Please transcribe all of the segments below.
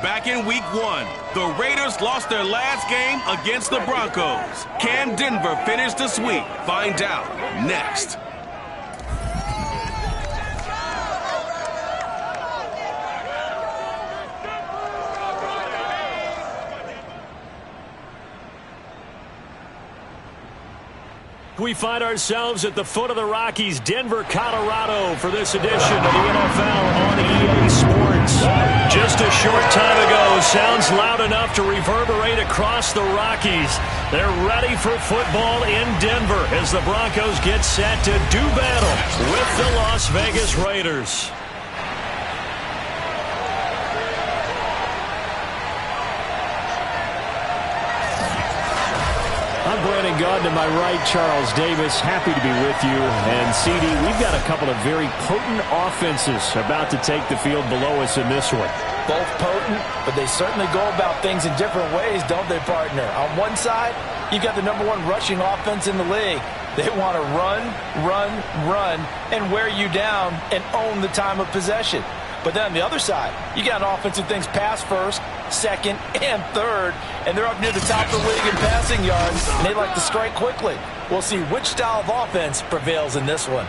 back in Week 1. The Raiders lost their last game against the Broncos. Can Denver finish the sweep? Find out next. We find ourselves at the foot of the Rockies, Denver, Colorado, for this edition of the NFL on EA Sports. Just a short time ago, sounds loud enough to reverberate across the Rockies. They're ready for football in Denver as the Broncos get set to do battle with the Las Vegas Raiders. I'm Brandon Gaudin, to my right, Charles Davis. Happy to be with you. And, CD, we've got a couple of very potent offenses about to take the field below us in this one. Both potent, but they certainly go about things in different ways, don't they, partner? On one side, you've got the #1 rushing offense in the league. They want to run, and wear you down and own the time of possession. But then on the other side, you got an offense that thinks pass first, second, and third, and they're up near the top of the league in passing yards, and they like to strike quickly. We'll see which style of offense prevails in this one.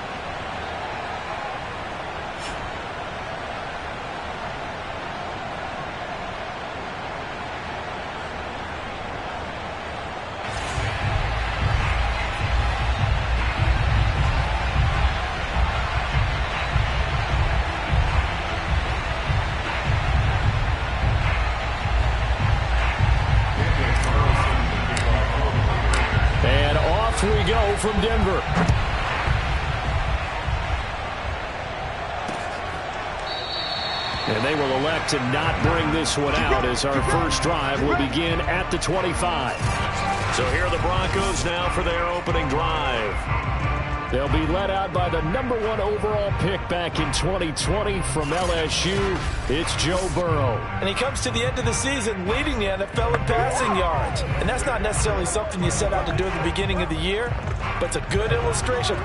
From Denver. And they will elect to not bring this one out as our first drive will begin at the 25. So here are the Broncos now for their opening drive. They'll be led out by the #1 overall pick back in 2020 from LSU. It's Joe Burrow. And he comes to the end of the season leading the NFL in passing yards. And that's not necessarily something you set out to do at the beginning of the year, but it's a good illustration.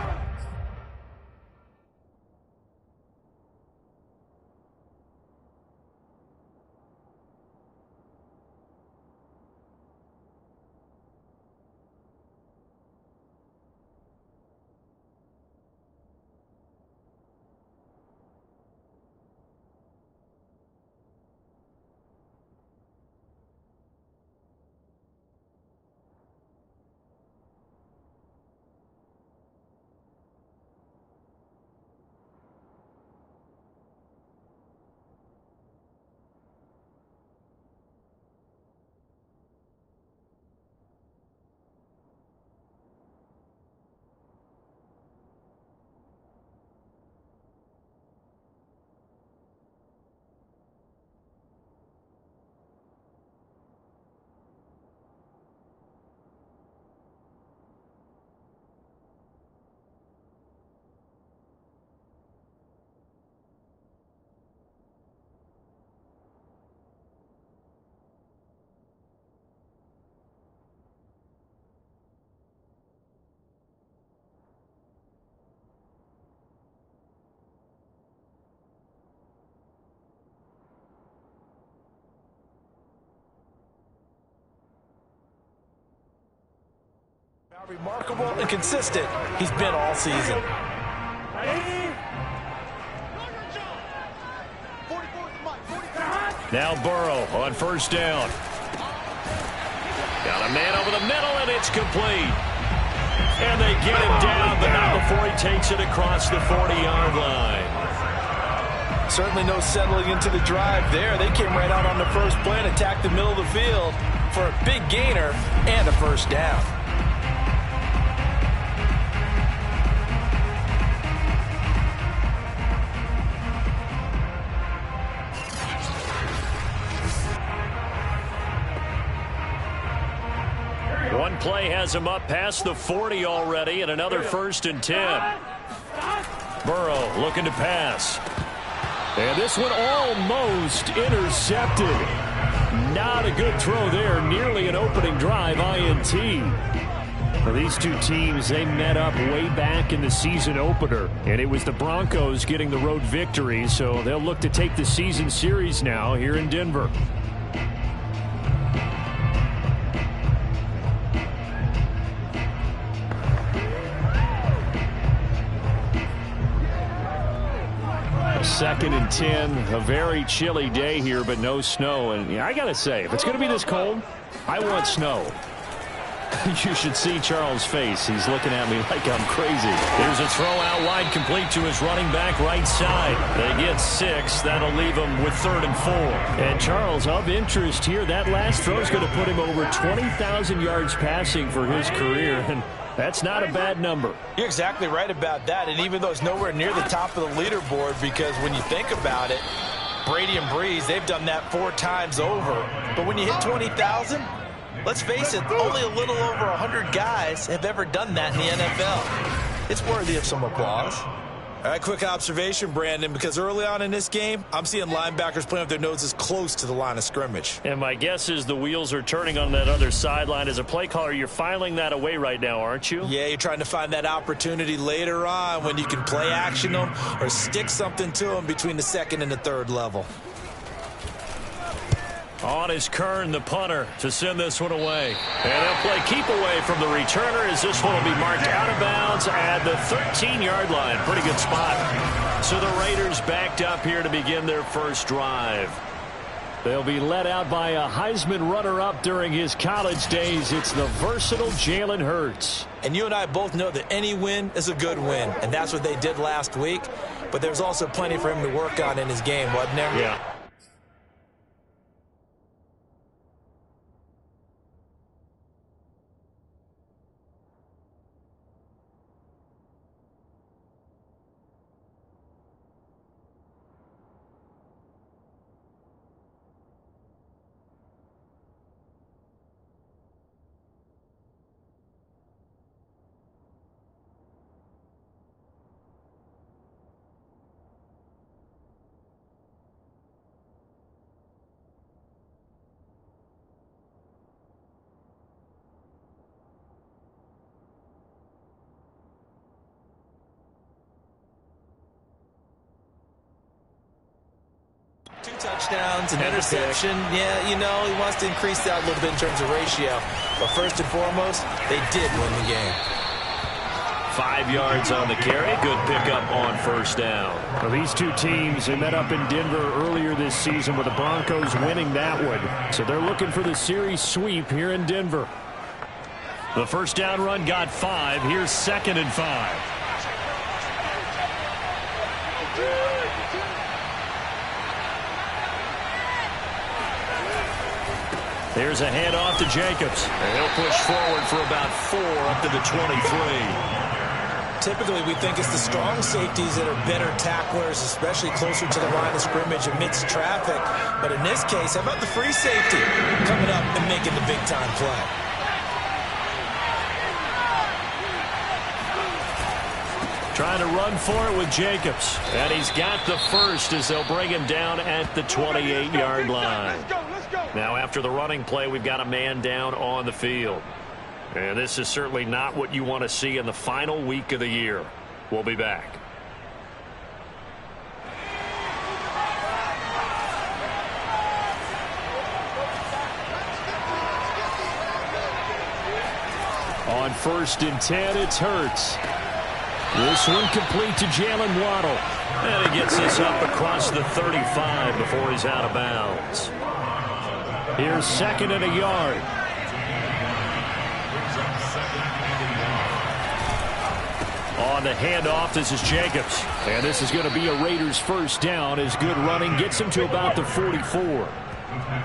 How remarkable and consistent he's been all season. Now Burrow on first down. Got a man over the middle, and it's complete. And they get him down, but not before he takes it across the 40-yard line. Certainly no settling into the drive there. They came right out on the first play and attacked the middle of the field for a big gainer and a first down. One play has him up past the 40 already, and another 1st and 10. Burrow looking to pass. And this one almost intercepted. Not a good throw there. Nearly an opening drive INT. Well, these two teams, they met up way back in the season opener. And it was the Broncos getting the road victory, so they'll look to take the season series now here in Denver. 2nd and 10. A very chilly day here, but no snow. And I got to say, if it's going to be this cold, I want snow. You should see Charles' face. He's looking at me like I'm crazy. Here's a throw out wide, complete to his running back right side. They get 6. That'll leave him with 3rd and 4. And Charles, of interest here, that last throw is going to put him over 20,000 yards passing for his career. And that's not a bad number. You're exactly right about that. And even though it's nowhere near the top of the leaderboard, because when you think about it, Brady and Breeze, they've done that 4 times over. But when you hit 20,000, let's face it, only a little over 100 guys have ever done that in the NFL. It's worthy of some applause. All right, quick observation, Brandon, because early on in this game, I'm seeing linebackers playing with their noses close to the line of scrimmage. And my guess is the wheels are turning on that other sideline. As a play caller, you're filing that away right now, aren't you? Yeah, you're trying to find that opportunity later on when you can play action them or stick something to them between the 2nd and the 3rd level. On is Kern, the punter, to send this one away. And they'll play keep away from the returner as this one will be marked out of bounds at the 13-yard line. Pretty good spot. So the Raiders backed up here to begin their first drive. They'll be led out by a Heisman runner-up during his college days. It's the versatile Jalen Hurts. And you and I both know that any win is a good win, and that's what they did last week. But there's also plenty for him to work on in his game, wasn't there? Yeah. Two touchdowns, an interception. Yeah, you know, he wants to increase that a little bit in terms of ratio. But first and foremost, they did win the game. 5 yards on the carry. Good pickup on first down. Well, these two teams, they met up in Denver earlier this season with the Broncos winning that one. So they're looking for the series sweep here in Denver. The first down run got 5. Here's 2nd and 5. Here's a handoff to Jacobs. And he'll push forward for about 4 up to the 23. Typically, we think it's the strong safeties that are better tacklers, especially closer to the line of scrimmage amidst traffic. But in this case, how about the free safety coming up and making the big-time play? Trying to run for it with Jacobs. And he's got the first as they'll bring him down at the 28-yard line. Now, after the running play, we've got a man down on the field. And this is certainly not what you want to see in the final week of the year. We'll be back. On 1st and 10, it's Hurts. This one complete to Jalen Waddle. And he gets this up across the 35 before he's out of bounds. Here's 2nd and a yard. On the handoff, this is Jacobs. And this is going to be a Raiders first down as good running gets him to about the 44.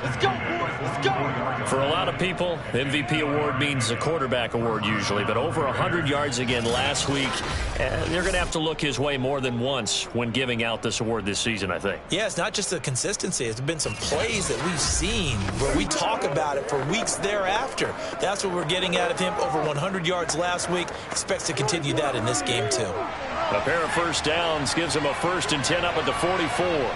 Let's go, boys. Let's go. For a lot of people, MVP award means a quarterback award usually, but over 100 yards again last week. They're going to have to look his way more than once when giving out this award this season, I think. Yeah, it's not just the consistency. It's been some plays that we've seen where we talk about it for weeks thereafter. That's what we're getting out of him. Over 100 yards last week. Expects to continue that in this game, too. A pair of first downs gives him a 1st and 10 up at the 44.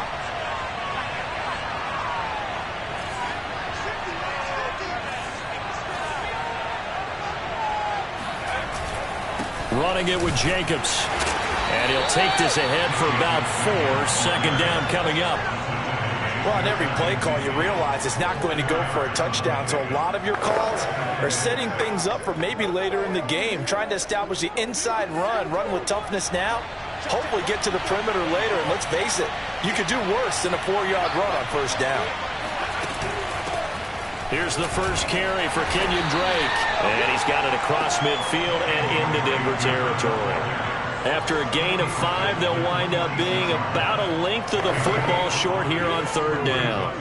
Running it with Jacobs. And he'll take this ahead for about 4. 2nd down coming up. Well, on every play call, you realize it's not going to go for a touchdown. So a lot of your calls are setting things up for maybe later in the game, trying to establish the inside run with toughness now, hopefully get to the perimeter later. And let's face it, you could do worse than a 4-yard run on first down. Here's the first carry for Kenyon Drake. And he's got it across midfield and into Denver territory. After a gain of 5, they'll wind up being about a length of the football short here on third down.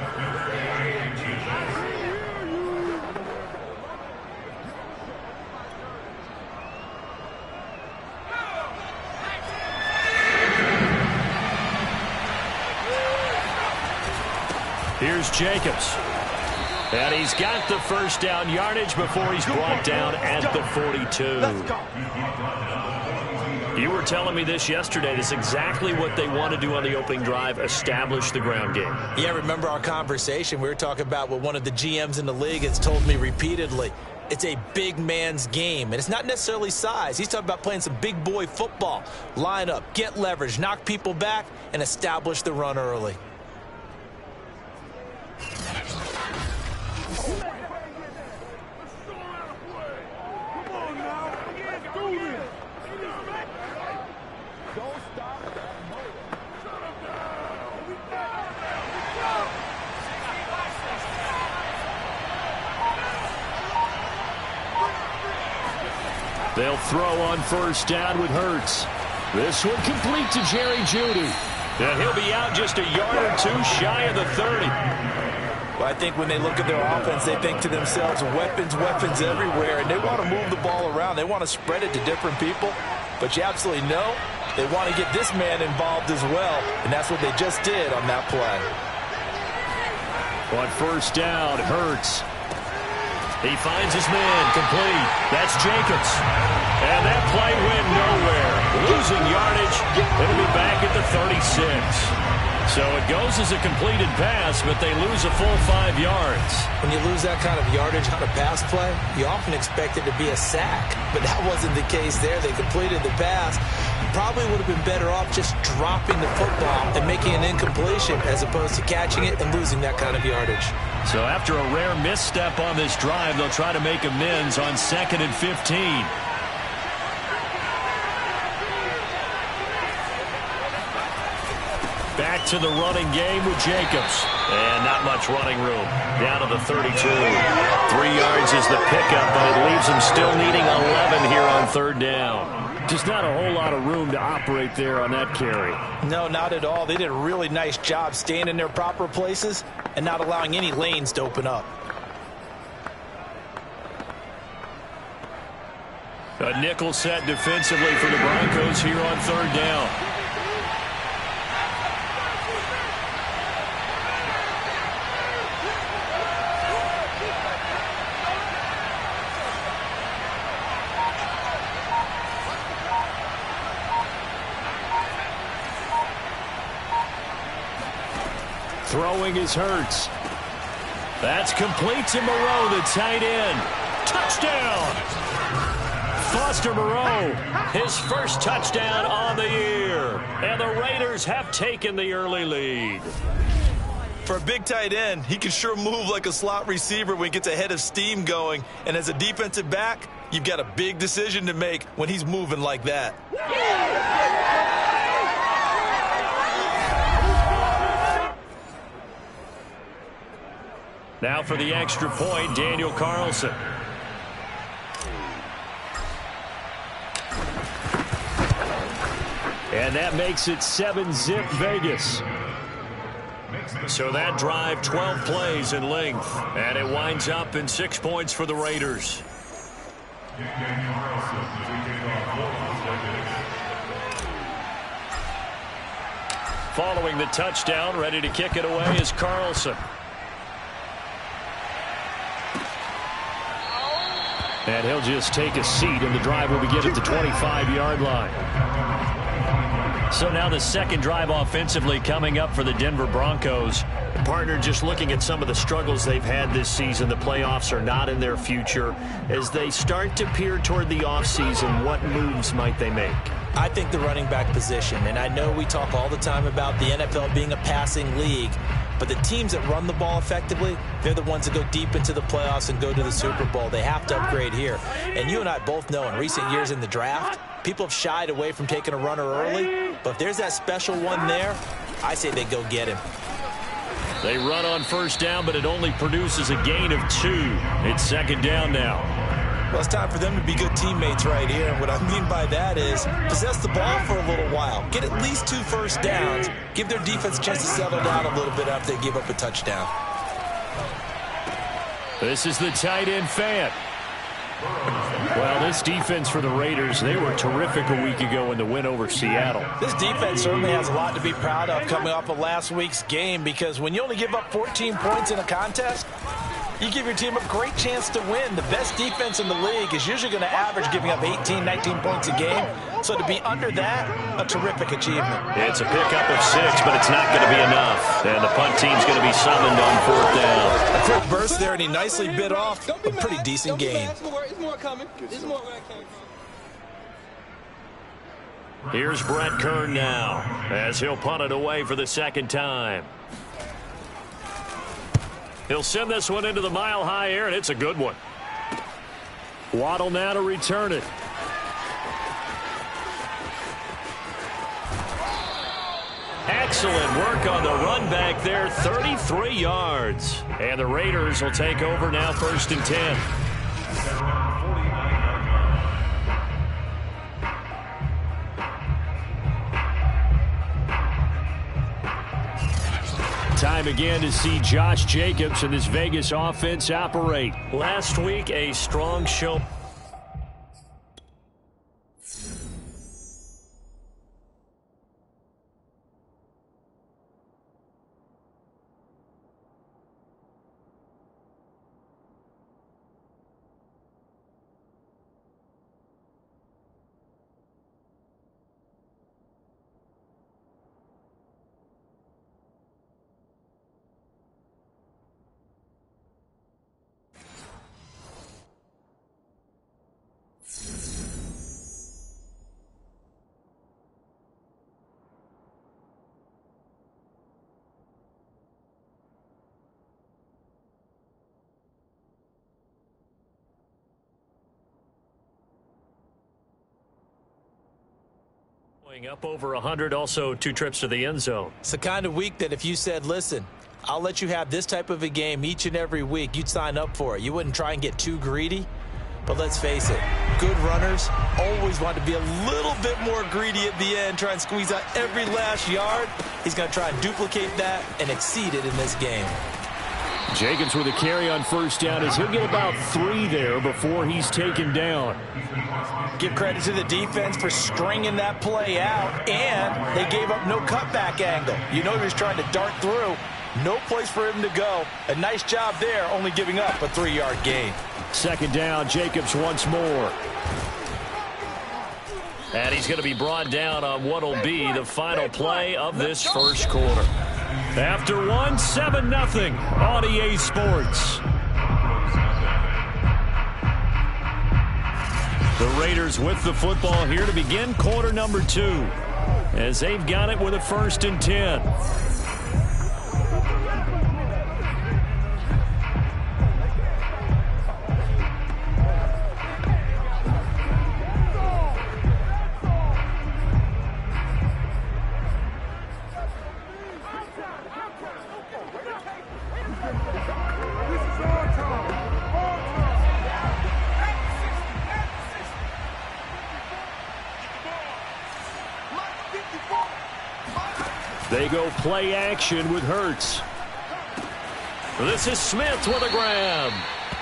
Here's Jacobs. And he's got the first down yardage before he's brought down at the 42. You were telling me this yesterday. This is exactly what they want to do on the opening drive, establish the ground game. Yeah, remember our conversation? We were talking about what one of the GMs in the league has told me repeatedly. It's a big man's game, and it's not necessarily size. He's talking about playing some big boy football. Line up, get leverage, knock people back, and establish the run early. They'll throw on first down with Hurts. This one complete to Jerry Jeudy. And he'll be out just a yard or two shy of the 30. Well, I think when they look at their offense, they think to themselves, weapons, weapons everywhere, and they want to move the ball around. They want to spread it to different people. But you absolutely know they want to get this man involved as well, and that's what they just did on that play. On first down, Hurts. He finds his man complete. That's Jacobs. And that play went nowhere. Losing yardage. It'll be back at the 36. So it goes as a completed pass, but they lose a full 5 yards. When you lose that kind of yardage on a pass play, you often expect it to be a sack. But that wasn't the case there. They completed the pass. Probably would have been better off just dropping the football and making an incompletion as opposed to catching it and losing that kind of yardage. So after a rare misstep on this drive, they'll try to make amends on 2nd and 15. Back to the running game with Jacobs. And not much running room. Down to the 32. 3 yards is the pickup, but it leaves them still needing 11 here on third down. Just not a whole lot of room to operate there on that carry. No, not at all. They did a really nice job staying in their proper places and not allowing any lanes to open up. A nickel set defensively for the Broncos here on third down. Throwing is Hurts. That's complete to Moreau, the tight end. Touchdown! Foster Moreau, his first touchdown on the year. And the Raiders have taken the early lead. For a big tight end, he can sure move like a slot receiver when he gets a head of steam going. And as a defensive back, you've got a big decision to make when he's moving like that. Now for the extra point, Daniel Carlson. And that makes it 7-zip Vegas. So that drive, 12 plays in length. And it winds up in 6 points for the Raiders. Following the touchdown, ready to kick it away is Carlson. And he'll just take a seat, and the drive will begin at the 25-yard line. So now the second drive offensively coming up for the Denver Broncos. Partner, just looking at some of the struggles they've had this season, the playoffs are not in their future. As they start to peer toward the offseason, what moves might they make? I think the running back position, and I know we talk all the time about the NFL being a passing league, But the teams that run the ball effectively, they're the ones that go deep into the playoffs and go to the Super Bowl. They have to upgrade here. And you and I both know in recent years in the draft, people have shied away from taking a runner early. But if there's that special one there, I say they go get him. They run on first down, but it only produces a gain of 2. It's second down now. Well, it's time for them to be good teammates right here. And what I mean by that is possess the ball for a little while. Get at least 2 first downs. Give their defense a chance to settle down a little bit after they give up a touchdown. This is the tight end Fant. Well, this defense for the Raiders, they were terrific a week ago in the win over Seattle. This defense certainly has a lot to be proud of coming off of last week's game, because when you only give up 14 points in a contest, you give your team a great chance to win. The best defense in the league is usually going to average giving up 18, 19 points a game. So to be under that, a terrific achievement. It's a pickup of 6, but it's not going to be enough. And the punt team's going to be summoned on 4th down. A quick burst there, and he nicely bit off a pretty decent gain. There's more coming. There's more where I came from. Here's Brett Kern now, as he'll punt it away for the second time. He'll send this one into the mile-high air, and it's a good one. Waddle now to return it. Excellent work on the run back there, 33 yards. And the Raiders will take over now, 1st and 10. Time again to see Josh Jacobs and this Vegas offense operate. Last week, a strong show. Up over 100, also 2 trips to the end zone. It's the kind of week that if you said, listen, I'll let you have this type of a game each and every week, you'd sign up for it. You wouldn't try and get too greedy. But let's face it, good runners always want to be a little bit more greedy at the end, try and squeeze out every last yard. He's going to try and duplicate that and exceed it in this game. Jacobs with a carry on first down as he'll get about 3 there before he's taken down. Give credit to the defense for stringing that play out, and they gave up no cutback angle. You know he was trying to dart through. No place for him to go. A nice job there, only giving up a 3-yard gain. Second down, Jacobs once more. And he's going to be brought down on what will be the final play of this first quarter. After 7-0 on EA Sports. The Raiders with the football here to begin quarter number 2, as they've got it with a 1st and 10. They go play action with Hurts. This is Smith with a grab.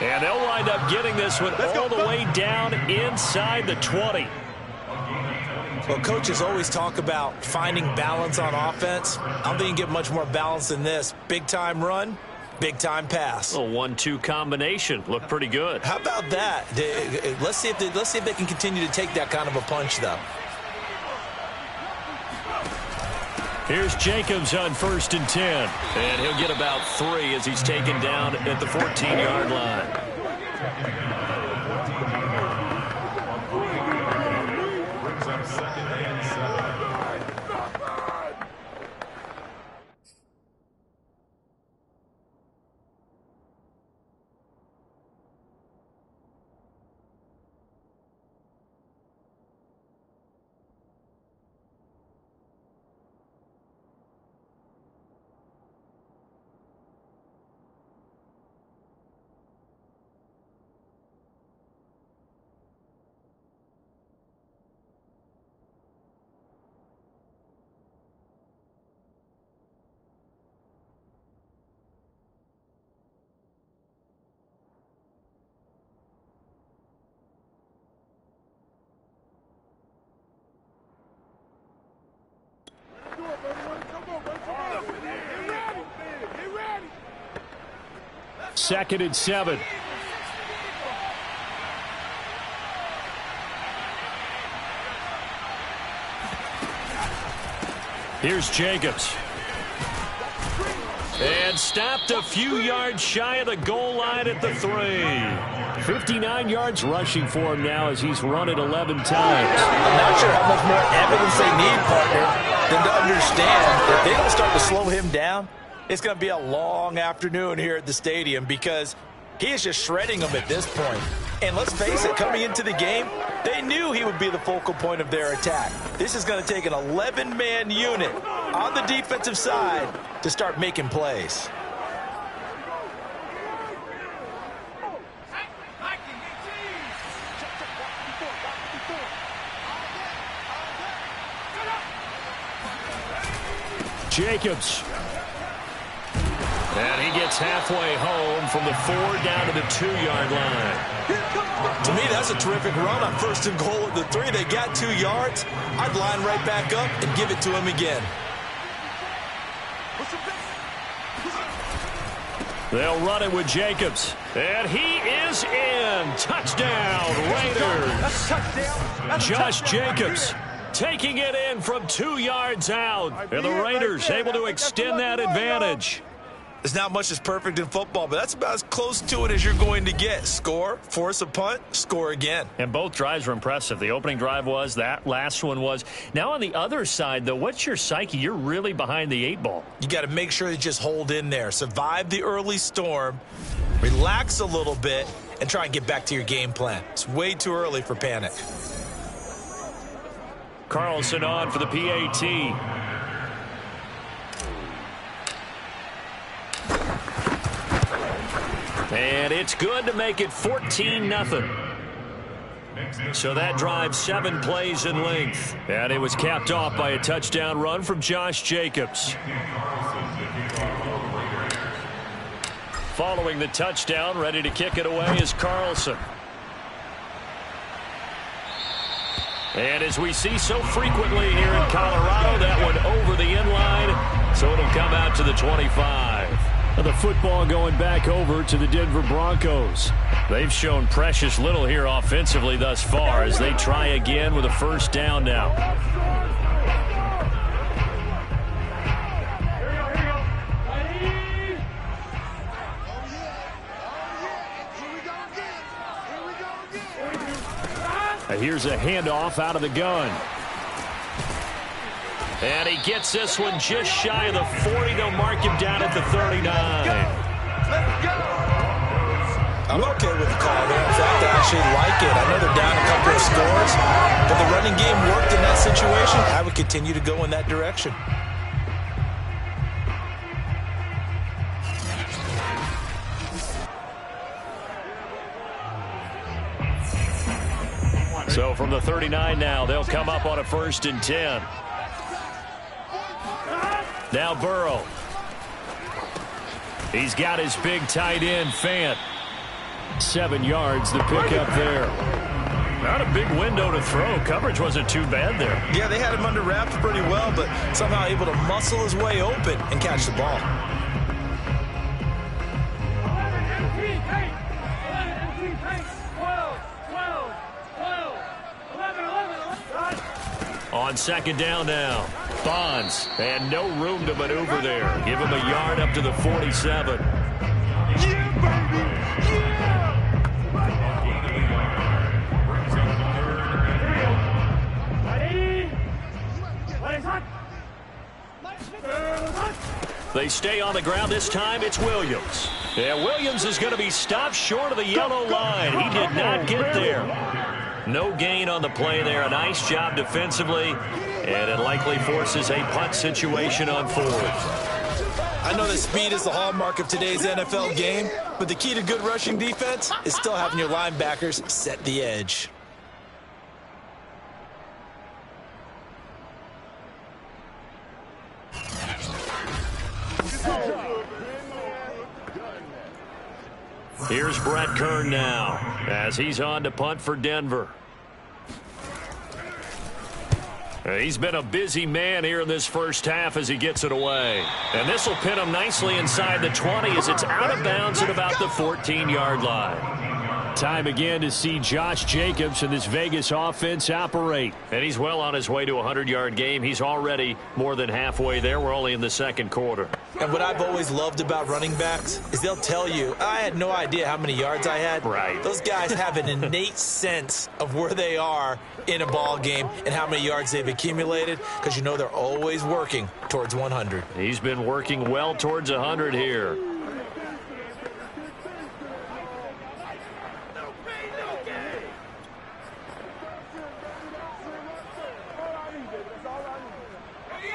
And they'll wind up getting this one all the way down inside the 20. Well, coaches always talk about finding balance on offense. I don't think you get much more balance than this. Big-time run, big-time pass. A 1-2 combination. Looked pretty good. How about that? Let's see if they can continue to take that kind of a punch, though. Here's Jacobs on 1st and 10. And he'll get about 3 as he's taken down at the 14-yard line. 2nd and 7. Here's Jacobs. And stopped a few yards shy of the goal line at the 3. 59 yards rushing for him now as he's run it 11 times. I'm not sure how much more evidence they need, partner, than to understand if they don't start to slow him down, it's going to be a long afternoon here at the stadium because he is just shredding them at this point. And let's face it, coming into the game, they knew he would be the focal point of their attack. This is going to take an 11-man unit on the defensive side to start making plays. Jacobs. And he gets halfway home from the 4 down to the 2-yard line. To me, that's a terrific run on 1st and goal at the 3. They got 2 yards. I'd line right back up and give it to him again. They'll run it with Jacobs. And he is in. Touchdown, Raiders. Josh Jacobs taking it in from 2 yards out. And the Raiders able to extend that advantage. There's not much that's perfect in football, but that's about as close to it as you're going to get. Score, force a punt, score again. And both drives were impressive. The opening drive was, that last one was. Now on the other side, though, what's your psyche? You're really behind the 8 ball. You got to make sure you just hold in there. Survive the early storm, relax a little bit, and try and get back to your game plan. It's way too early for panic. Carlson on for the PAT. And it's good to make it 14-0. So that drive 7 plays in length. And it was capped off by a touchdown run from Josh Jacobs. Following the touchdown, ready to kick it away is Carlson. And as we see so frequently here in Colorado, that one over the end line. So it'll come out to the 25. The football going back over to the Denver Broncos. They've shown precious little here offensively thus far as they try again with a 1st down now. Here's a handoff out of the gun. And he gets this one just shy of the 40. They'll mark him down at the 39. I'm okay with the call there. In fact, I actually like it. I know they're down a couple of scores, but the running game worked in that situation. I would continue to go in that direction. So from the 39 now, they'll come up on a 1st and 10. Now Burrow. He's got his big tight end, Fant. 7 yards, the pickup there. Not a big window to throw. Coverage wasn't too bad there. Yeah, they had him under wraps pretty well, but somehow able to muscle his way open and catch the ball. On 2nd down now. Bonds. And no room to maneuver there. Give him a yard up to the 47. They stay on the ground. This time it's Williams. Yeah, Williams is going to be stopped short of the yellow line. He did not get there. No gain on the play there. A nice job defensively. And it likely forces a punt situation on 4th. I know that speed is the hallmark of today's NFL game, but the key to good rushing defense is still having your linebackers set the edge. Here's Brett Kern now as he's on to punt for Denver. He's been a busy man here in this first half as he gets it away. And this will pin him nicely inside the 20 as it's out of bounds at about the 14-yard line. Time again to see Josh Jacobs and this Vegas offense operate. And he's well on his way to a 100-yard game. He's already more than halfway there. We're only in the second quarter. And what I've always loved about running backs is they'll tell you, I had no idea how many yards I had. Right. Those guys have an innate sense of where they are in a ball game and how many yards they've accumulated because you know they're always working towards 100. He's been working well towards 100 here.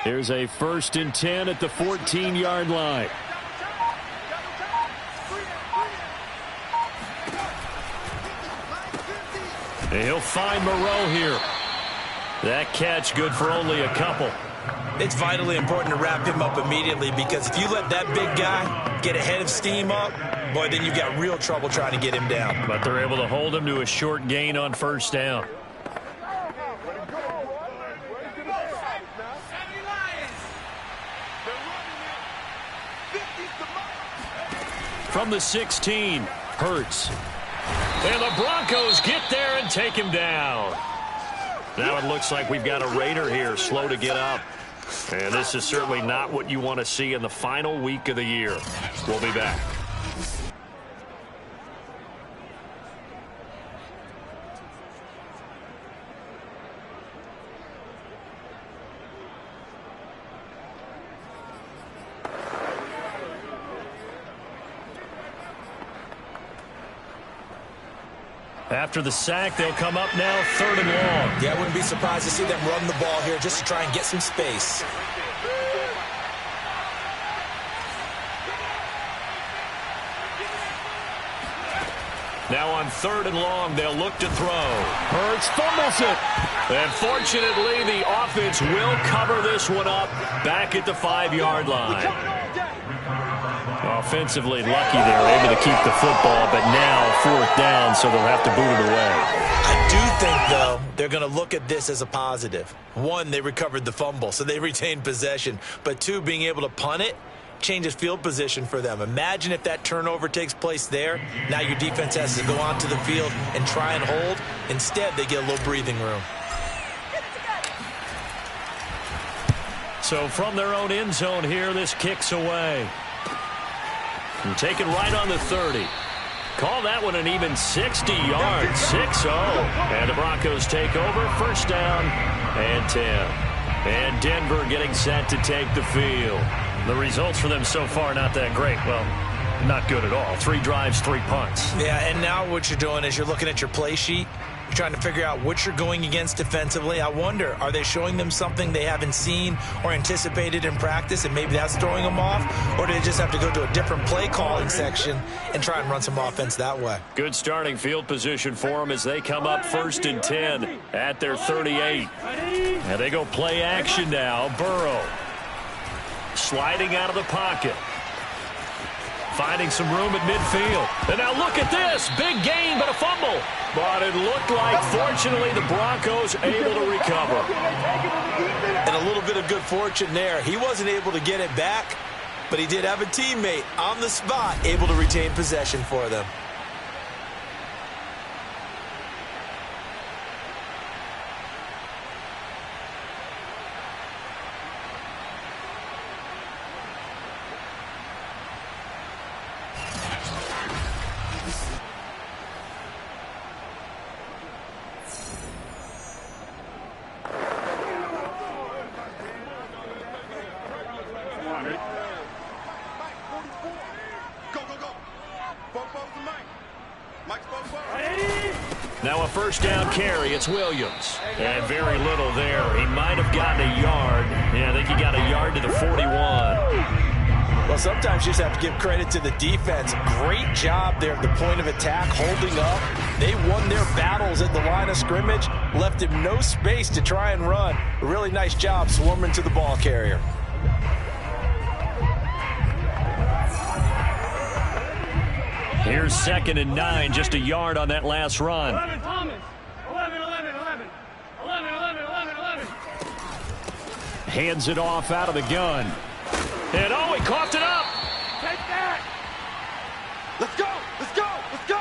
Here's a 1st and 10 at the 14-yard line. He'll find Moreau here. That catch good for only a couple. It's vitally important to wrap him up immediately because if you let that big guy get ahead of steam up, boy, then you've got real trouble trying to get him down. But they're able to hold him to a short gain on 1st down. From the 16, Hurts. And the Broncos get there and take him down. Now it looks like we've got a Raider here, slow to get up. And this is certainly not what you want to see in the final week of the year. We'll be back. After the sack, they'll come up now 3rd and long. Yeah, I wouldn't be surprised to see them run the ball here just to try and get some space. Now on 3rd and long, they'll look to throw. Hurts fumbles it. And fortunately, the offense will cover this one up back at the 5-yard line. Offensively lucky they're able to keep the football, but now 4th down, so they'll have to boot it away. I do think, though, they're going to look at this as a positive. 1, they recovered the fumble, so they retained possession. But 2, being able to punt it changes field position for them. Imagine if that turnover takes place there. Now your defense has to go onto the field and try and hold. Instead, they get a little breathing room. So from their own end zone here, this kicks away. And taken right on the 30. Call that one an even 60 yards, 6-0. And the Broncos take over, 1st down and 10. And Denver getting set to take the field. The results for them so far not that great. Well, not good at all. 3 drives, 3 punts. Yeah, and now what you're doing is you're looking at your play sheet. You're trying to figure out what you're going against defensively. I wonder, are they showing them something they haven't seen or anticipated in practice, and maybe that's throwing them off? Or do they just have to go to a different play calling section and try and run some offense that way? Good starting field position for them as they come up 1st and 10 at their 38. And they go play action now. Burrow sliding out of the pocket. Finding some room at midfield. And now look at this. Big gain, but a fumble. But it looked like, fortunately, the Broncos able to recover. And a little bit of good fortune there. He wasn't able to get it back, but he did have a teammate on the spot able to retain possession for them. Now a 1st down carry. It's Williams. And very little there. He might have gotten a yard. Yeah, I think he got a yard to the 41. Well, sometimes you just have to give credit to the defense. Great job there at the point of attack, holding up. They won their battles at the line of scrimmage, left him no space to try and run. A really nice job swarming to the ball carrier. Here's 2nd and 9, just a yard on that last run. 11, Thomas. 11, 11, 11. 11, 11, 11, 11. hands it off out of the gun. And oh, he coughed it up. Take that. Let's go. Let's go. Let's go.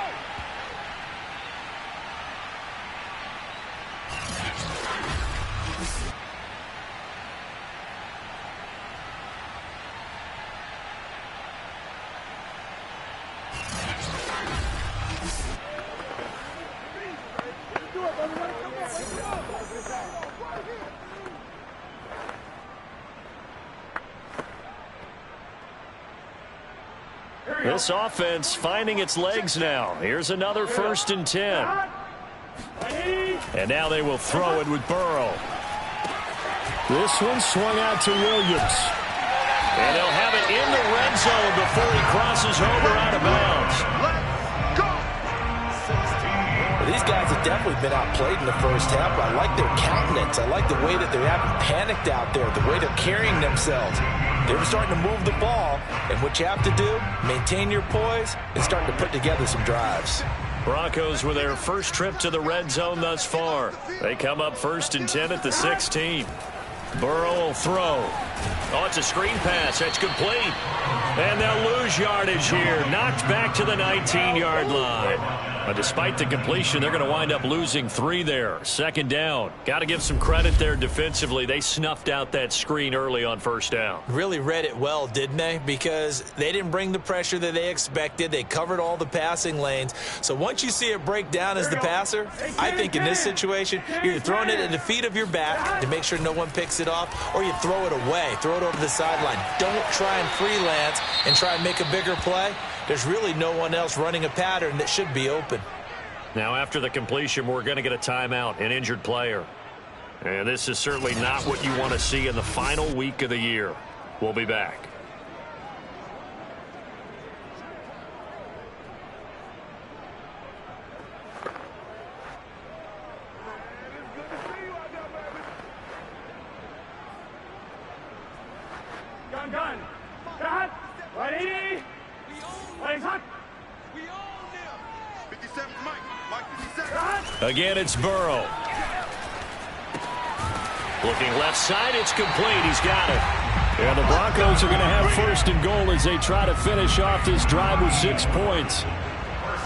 This offense finding its legs now. Here's another 1st and 10. And now they will throw it with Burrow. This one swung out to Williams. And they'll have it in the red zone before he crosses over out of bounds. Well, these guys have definitely been outplayed in the first half, but I like their countenance. I like the way that they haven't panicked out there, the way they're carrying themselves. They're starting to move the ball, and what you have to do, maintain your poise and start to put together some drives. Broncos with their first trip to the red zone thus far. They come up 1st and 10 at the 16. Burrow will throw. Oh, it's a screen pass. That's complete. And they'll lose yardage here. Knocked back to the 19-yard line. But despite the completion, they're going to wind up losing 3 there. 2nd down. Got to give some credit there defensively. They snuffed out that screen early on 1st down. Really read it well, didn't they? Because they didn't bring the pressure that they expected. They covered all the passing lanes. So once you see it break down as the passer, I think in this situation, you're throwing it at the feet of your back to make sure no one picks it off, or you throw it away, throw it over the sideline. Don't try and freelance and try and make a bigger play. There's really no one else running a pattern that should be open. Now after the completion, we're going to get a timeout, an injured player. And this is certainly not what you want to see in the final week of the year. We'll be back. Gun. Cut. Ready. Legs hot. We own them. 57 Mike 57. Again, it's Burrow. Looking left side, it's complete. He's got it. And the Broncos are going to have 1st and goal as they try to finish off this drive with 6 points.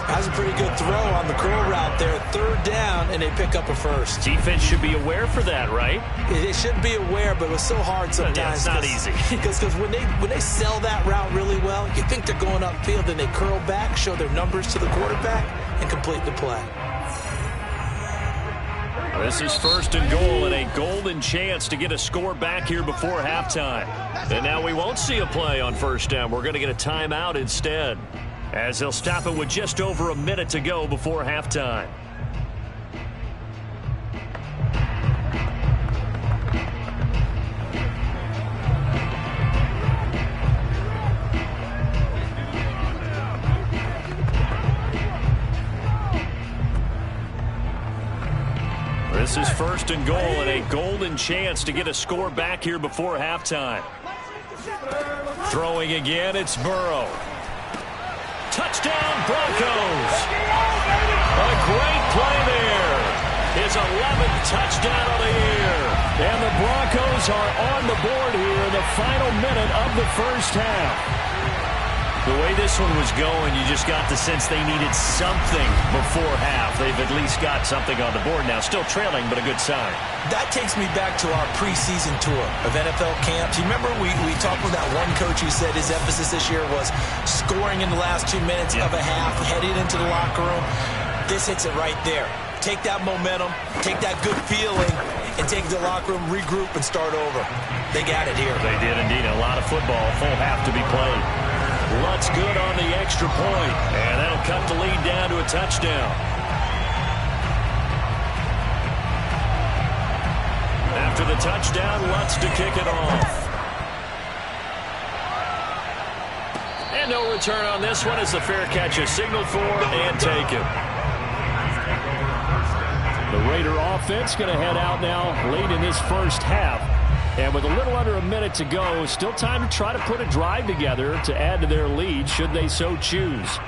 Has a pretty good throw on the curl route there. 3rd down, and they pick up a 1st. Defense should be aware for that, right? They should be aware, but it was so hard sometimes. Yeah, it's not easy. Because when they sell that route really well, you think they're going upfield, then they curl back, show their numbers to the quarterback, and complete the play. This is 1st and goal, and a golden chance to get a score back here before halftime. And now we won't see a play on 1st down. We're going to get a timeout instead, as they'll stop it with just over a minute to go before halftime. This is 1st and goal, and a golden chance to get a score back here before halftime. Throwing again, it's Burrow. Touchdown, Broncos. A great play there. His 11th touchdown of the year. And the Broncos are on the board here in the final minute of the 1st half. The way this one was going, you just got the sense they needed something before half. They've at least got something on the board now. Still trailing, but a good sign. That takes me back to our preseason tour of NFL camps. You remember we talked with that one coach who said his emphasis this year was scoring in the last 2 minutes of a half, heading into the locker room. This hits it right there. Take that momentum, take that good feeling, and take the locker room, regroup, and start over. They got it here. They did indeed. A lot of football, full half to be played. Lutz good on the extra point, and that'll cut the lead down to a touchdown. After the touchdown, Lutz to kick it off. And no return on this one as the fair catch is signaled for and taken. The Raider offense going to head out now late in this 1st half. And with a little under a minute to go, still time to try to put a drive together to add to their lead should they so choose.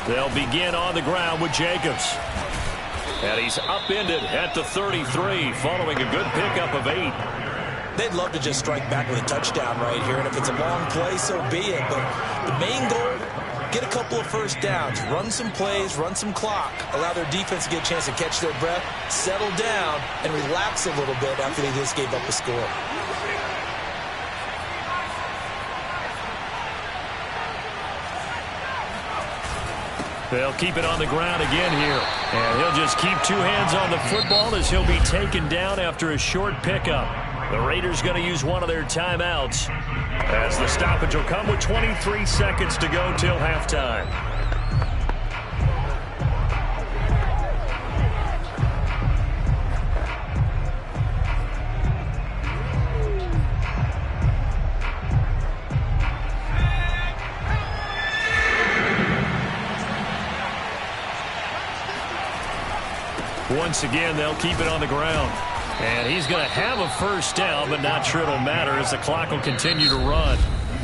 They'll begin on the ground with Jacobs. And he's upended at the 33 following a good pickup of 8. They'd love to just strike back with a touchdown right here, and if it's a long play, so be it. But the main goal, get a couple of first downs, run some plays, run some clock, allow their defense to get a chance to catch their breath, settle down, and relax a little bit after they just gave up a score. They'll keep it on the ground again here. And he'll just keep 2 hands on the football as he'll be taken down after a short pickup. The Raiders going to use one of their timeouts as the stoppage will come with 23 seconds to go till halftime. Once again, they'll keep it on the ground. And he's going to have a first down, but not sure it'll matter as the clock will continue to run.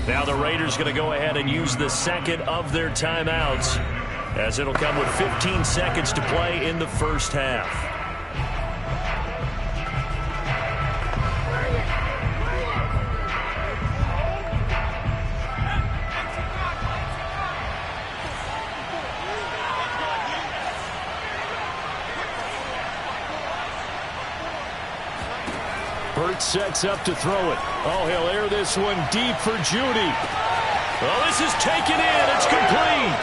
Now the Raiders going to go ahead and use the second of their timeouts as it'll come with 15 seconds to play in the first half. Sets up to throw it. Oh, he'll air this one deep for Judy. Well, this is taken in. It's complete.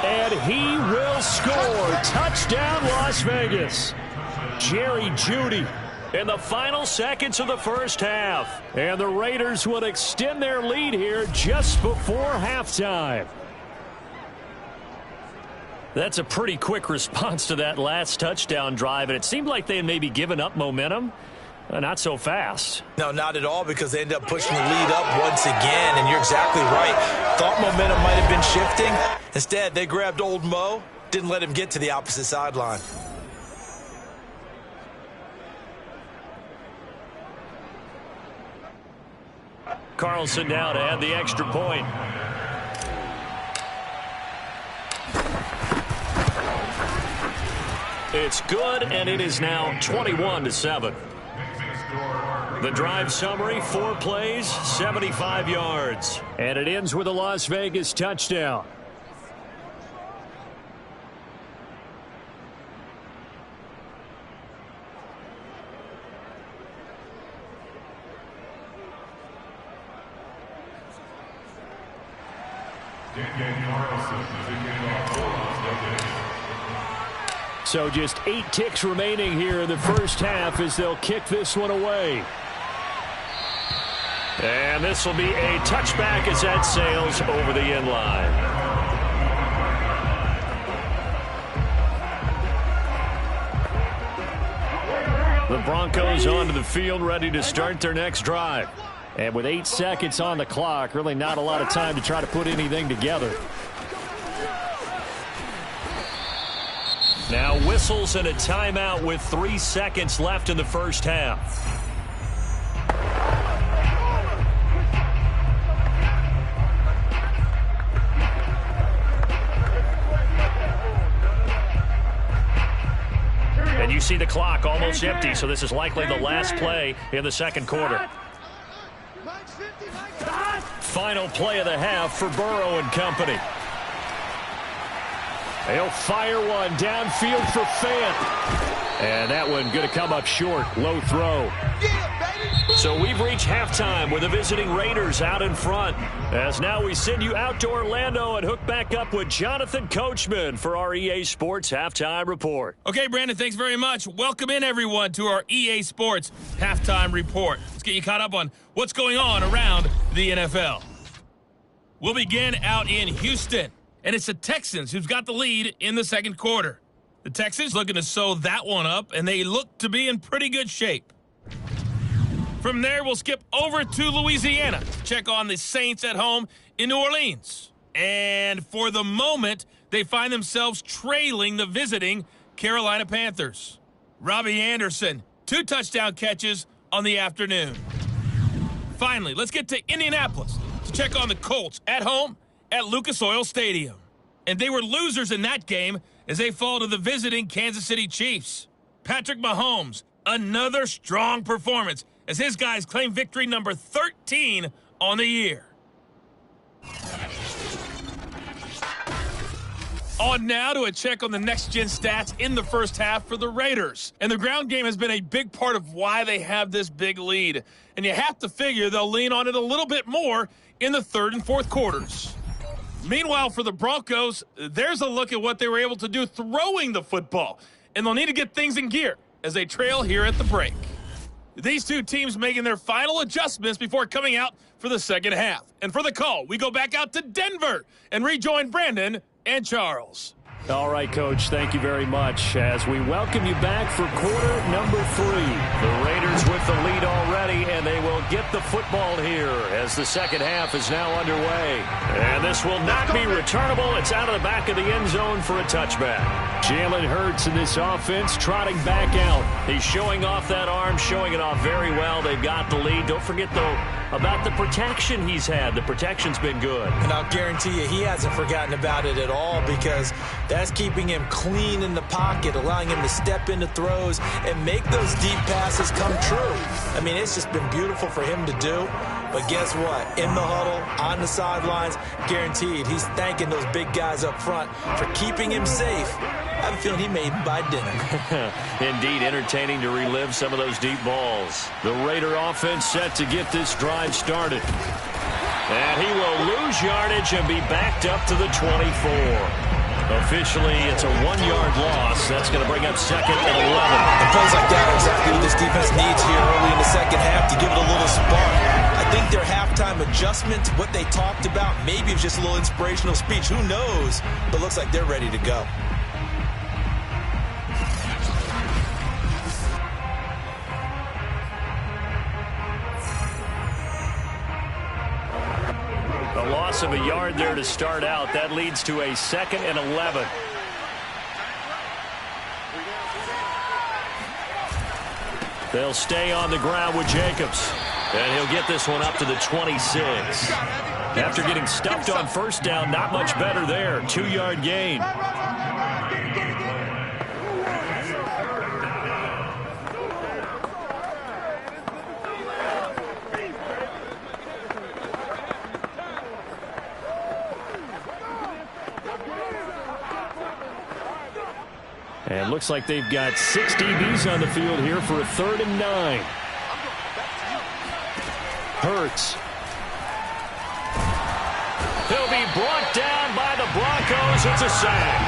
And he will score. Touchdown, Las Vegas. Jerry Judy in the final seconds of the first half. And the Raiders will extend their lead here just before halftime. That's a pretty quick response to that last touchdown drive, and it seemed like they had maybe given up momentum. Not so fast. No, not at all, because they ended up pushing the lead up once again, and you're exactly right. Thought momentum might have been shifting. Instead, they grabbed old Mo, didn't let him get to the opposite sideline. Carlson now to add the extra point. It's good, and it is now 21-7. The drive summary, 4 plays, 75 yards. And it ends with a Las Vegas touchdown. So just 8 ticks remaining here in the first half as they'll kick this one away. And this will be a touchback as that sails over the end line. The Broncos onto the field ready to start their next drive. And with 8 seconds on the clock, really not a lot of time to try to put anything together. Now whistles and a timeout with 3 seconds left in the first half. And you see the clock almost empty, so this is likely the last play in the second quarter. Final play of the half for Burrow and company. They'll fire one downfield for Fant. And that one going to come up short. Low throw. So we've reached halftime with the visiting Raiders out in front. As now we send you out to Orlando and hook back up with Jonathan Coachman for our EA Sports Halftime Report. Okay, Brandon, thanks very much. Welcome in, everyone, to our EA Sports Halftime Report. Let's get you caught up on what's going on around the NFL. We'll begin out in Houston, and it's the Texans who've got the lead in the second quarter. The Texans looking to sew that one up, and they look to be in pretty good shape. From there, we'll skip over to Louisiana to check on the Saints at home in New Orleans. And for the moment, they find themselves trailing the visiting Carolina Panthers. Robbie Anderson, 2 touchdown catches on the afternoon. Finally, let's get to Indianapolis to check on the Colts at home at Lucas Oil Stadium. And they were losers in that game as they fall to the visiting Kansas City Chiefs. Patrick Mahomes, another strong performance as his guys claim victory number 13 on the year. On now to a check on the next-gen stats in the first half for the Raiders. And the ground game has been a big part of why they have this big lead. And you have to figure they'll lean on it a little bit more in the third and fourth quarters. Meanwhile, for the Broncos, there's a look at what they were able to do throwing the football. And they'll need to get things in gear as they trail here at the break. These two teams making their final adjustments before coming out for the second half. And for the call, we go back out to Denver and rejoin Brandon and Charles. All right, Coach, thank you very much as we welcome you back for quarter number 3. The Raiders with the lead already, and they will get the football here as the second half is now underway. And this will not be returnable. It's out of the back of the end zone for a touchback. Jalen Hurts in this offense trotting back out. He's showing off that arm, showing it off very well. They've got the lead. Don't forget, though, about the protection he's had. The protection's been good. And I'll guarantee you he hasn't forgotten about it at all because that's keeping him clean in the pocket, allowing him to step into throws and make those deep passes come true. I mean, it's just been beautiful for him to do. But guess what? In the huddle, on the sidelines, guaranteed he's thanking those big guys up front for keeping him safe. I have a feeling he may even buy dinner. Indeed, entertaining to relive some of those deep balls. The Raider offense set to get this drive started. And he will lose yardage and be backed up to the 24. Officially, it's a 1-yard loss. That's going to bring up second and 11. And plays like that are exactly what this defense needs here early in the second half to give it a little spark. I think their halftime adjustment, what they talked about, maybe it's just a little inspirational speech. Who knows? But looks like they're ready to go. A loss of a yard there to start out. That leads to a second and 11. They'll stay on the ground with Jacobs. And he'll get this one up to the 26. After getting stuffed on first down, not much better there. 2-yard gain. And looks like they've got 6 DBs on the field here for a 3rd and 9. Hurts. He'll be brought down by the Broncos. It's a sack.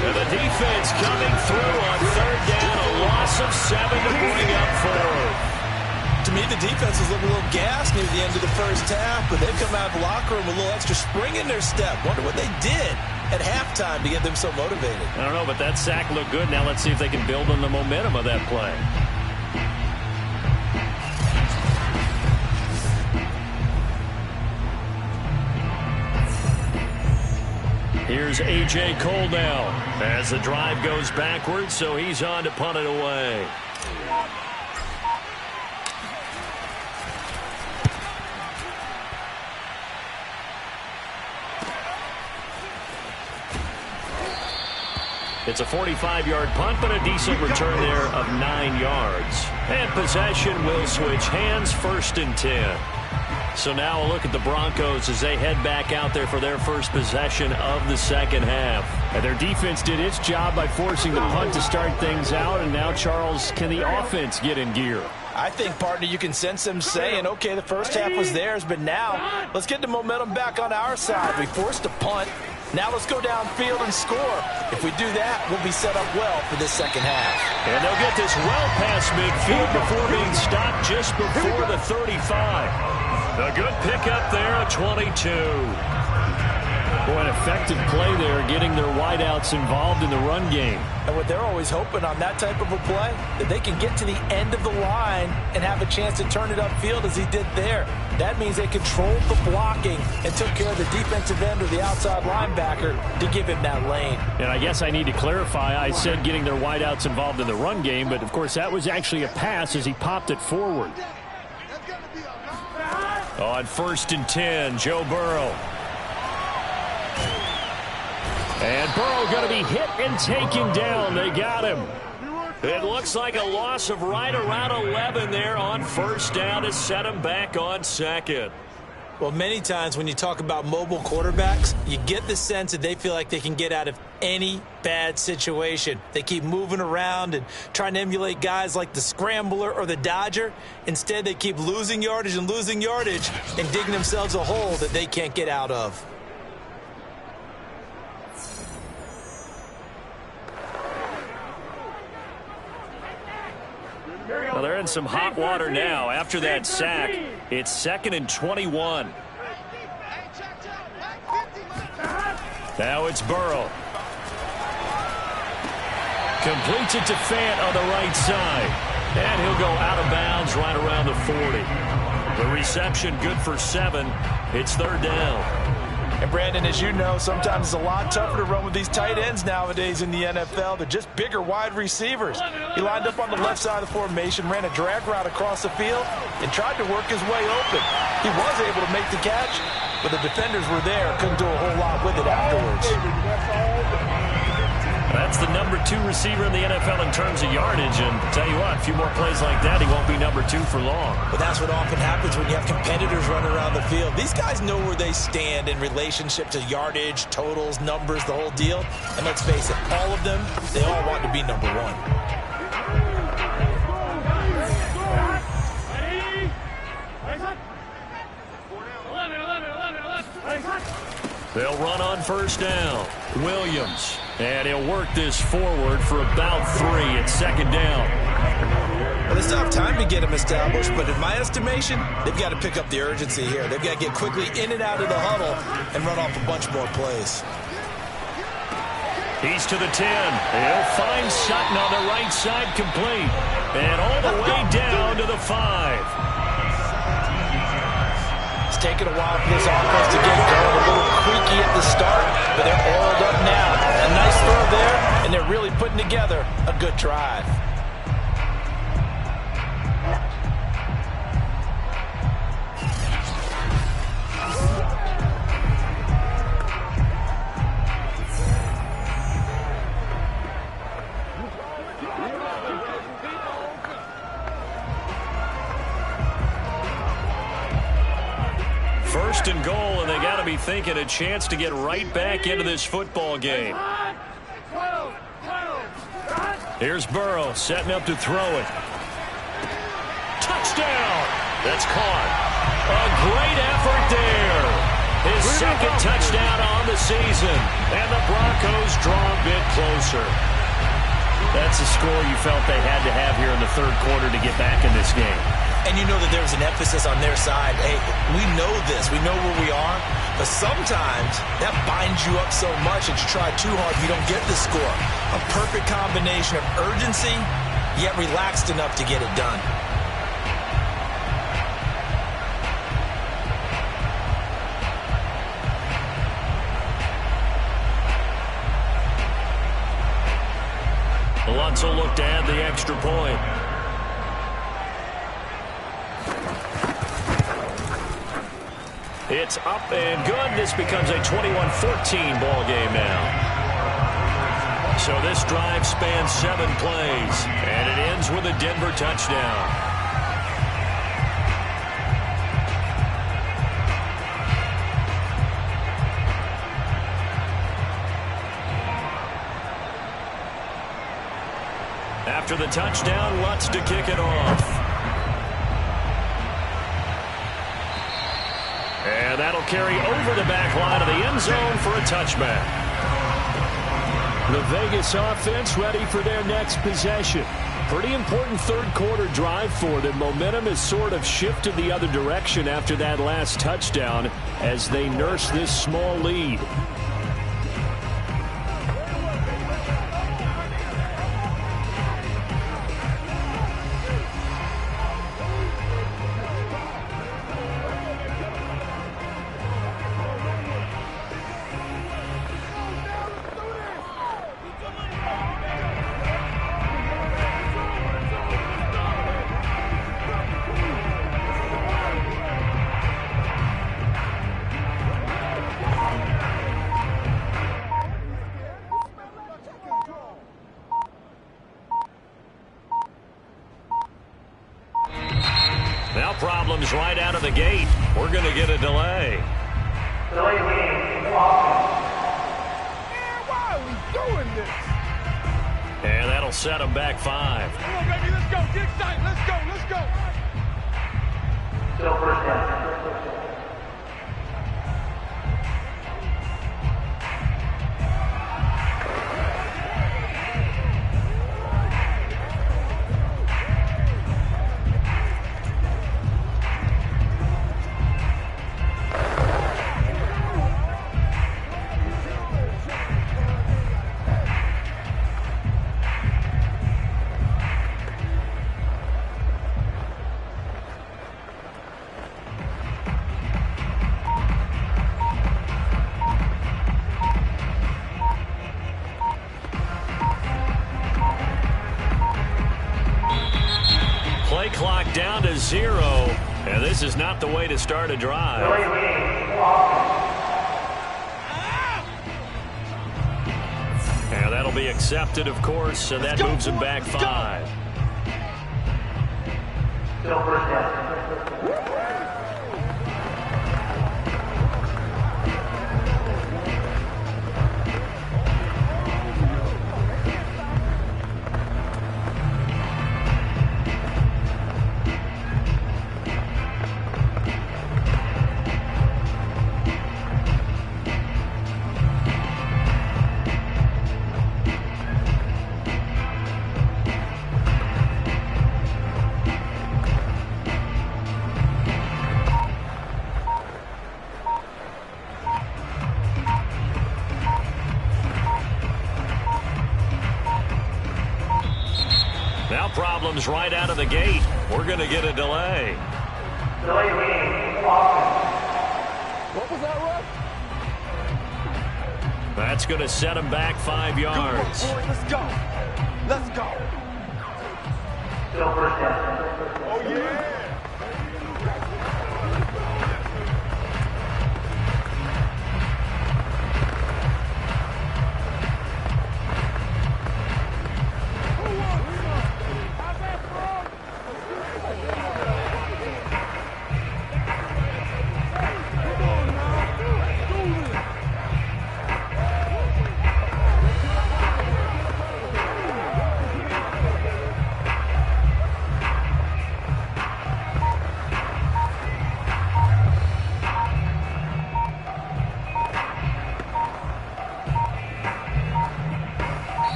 And the defense coming through on 3rd down. A loss of 7 to bring up 4. To me, the defense was looking a little gassed near the end of the first half, but they've come out of the locker room with a little extra spring in their step. Wonder what they did at halftime to get them so motivated. I don't know, but that sack looked good. Now let's see if they can build on the momentum of that play. Here's A.J. Cole now as the drive goes backwards, so he's on to punt it away. It's a 45-yard punt, but a decent return there of 9 yards. And possession will switch hands, 1st and 10. So now a look at the Broncos as they head back out there for their first possession of the second half. And their defense did its job by forcing the punt to start things out. And now, Charles, can the offense get in gear? I think, partner, you can sense them saying, okay, the first half was theirs, but now let's get the momentum back on our side. We forced a punt. Now let's go downfield and score. If we do that, we'll be set up well for this second half. And they'll get this well past midfield before being stopped just before the 35. A good pickup there, a 22. Boy, an effective play there, getting their wideouts involved in the run game. And what they're always hoping on that type of a play, that they can get to the end of the line and have a chance to turn it upfield as he did there. That means they controlled the blocking and took care of the defensive end or the outside linebacker to give him that lane. And I guess I need to clarify, I said getting their wideouts involved in the run game, but of course that was actually a pass as he popped it forward. On 1st and 10, Joe Burrow. And Burrow going to be hit and taken down. They got him. It looks like a loss of right around 11 there on first down to set him back on second. Well, many times when you talk about mobile quarterbacks, you get the sense that they feel like they can get out of any bad situation. They keep moving around and trying to emulate guys like the Scrambler or the Dodger. Instead, they keep losing yardage and digging themselves a hole that they can't get out of. Well, they're in some hot water now. After that sack, it's 2nd and 21. Now it's Burrow. Completes it to Fant on the right side. And he'll go out of bounds right around the 40. The reception good for 7. It's 3rd down. And, Brandon, as you know, sometimes it's a lot tougher to run with these tight ends nowadays in the NFL. They're just bigger wide receivers. He lined up on the left side of the formation, ran a drag route across the field, and tried to work his way open. He was able to make the catch, but the defenders were there. Couldn't do a whole lot with it afterwards. That's the number 2 receiver in the NFL in terms of yardage. And tell you what, a few more plays like that, he won't be number 2 for long. But that's what often happens when you have competitors running around the field. These guys know where they stand in relationship to yardage, totals, numbers, the whole deal. And let's face it, all of them, they all want to be number 1. They'll run on first down. Williams. And he'll work this forward for about 3 at 2nd down. Well, they still have time to get him established, but in my estimation, they've got to pick up the urgency here. They've got to get quickly in and out of the huddle and run off a bunch more plays. He's to the 10. He'll find Sutton on the right side complete. And all the way down to the 5. It's taken a while for this offense to get going. A little creaky at the start, but they're oiled up now. A nice throw there, and they're really putting together a good drive. First and goal, and they got to be thinking a chance to get right back into this football game. Here's Burrow setting up to throw it. Touchdown! That's caught. A great effort there. His second touchdown on the season, and the Broncos draw a bit closer. That's a score you felt they had to have here in the 3rd quarter to get back in this game. And you know that there was an emphasis on their side. Hey, we know this. We know where we are. But sometimes that binds you up so much that you try too hard, you don't get the score. A perfect combination of urgency, yet relaxed enough to get it done. Alonso looked to add the extra point. It's up and good. This becomes a 21-14 ball game now. So this drive spans 7 plays, and it ends with a Denver touchdown. After the touchdown, Lutz to kick it off. And that'll carry over the back line of the end zone for a touchback. The Vegas offense ready for their next possession. Pretty important 3rd quarter drive for them. Momentum has sort of shifted the other direction after that last touchdown as they nurse this small lead. Now problems right out of the gate. We're going to get a delay. Delay game. Why are we doing this? And that'll set them back 5. Come on, baby, let's go. Get excited. Let's go. Let's go. Still first down. Play clock down to 0, and this is not the way to start a drive. And that'll be accepted, of course, and that moves him back 5. Still first down. Now problems right out of the gate. We're going to get a delay. Delay game. What was that, Russ? That's going to set him back 5 yards. Good work, boy. Let's go. Let's go. Still first down. Oh, yeah.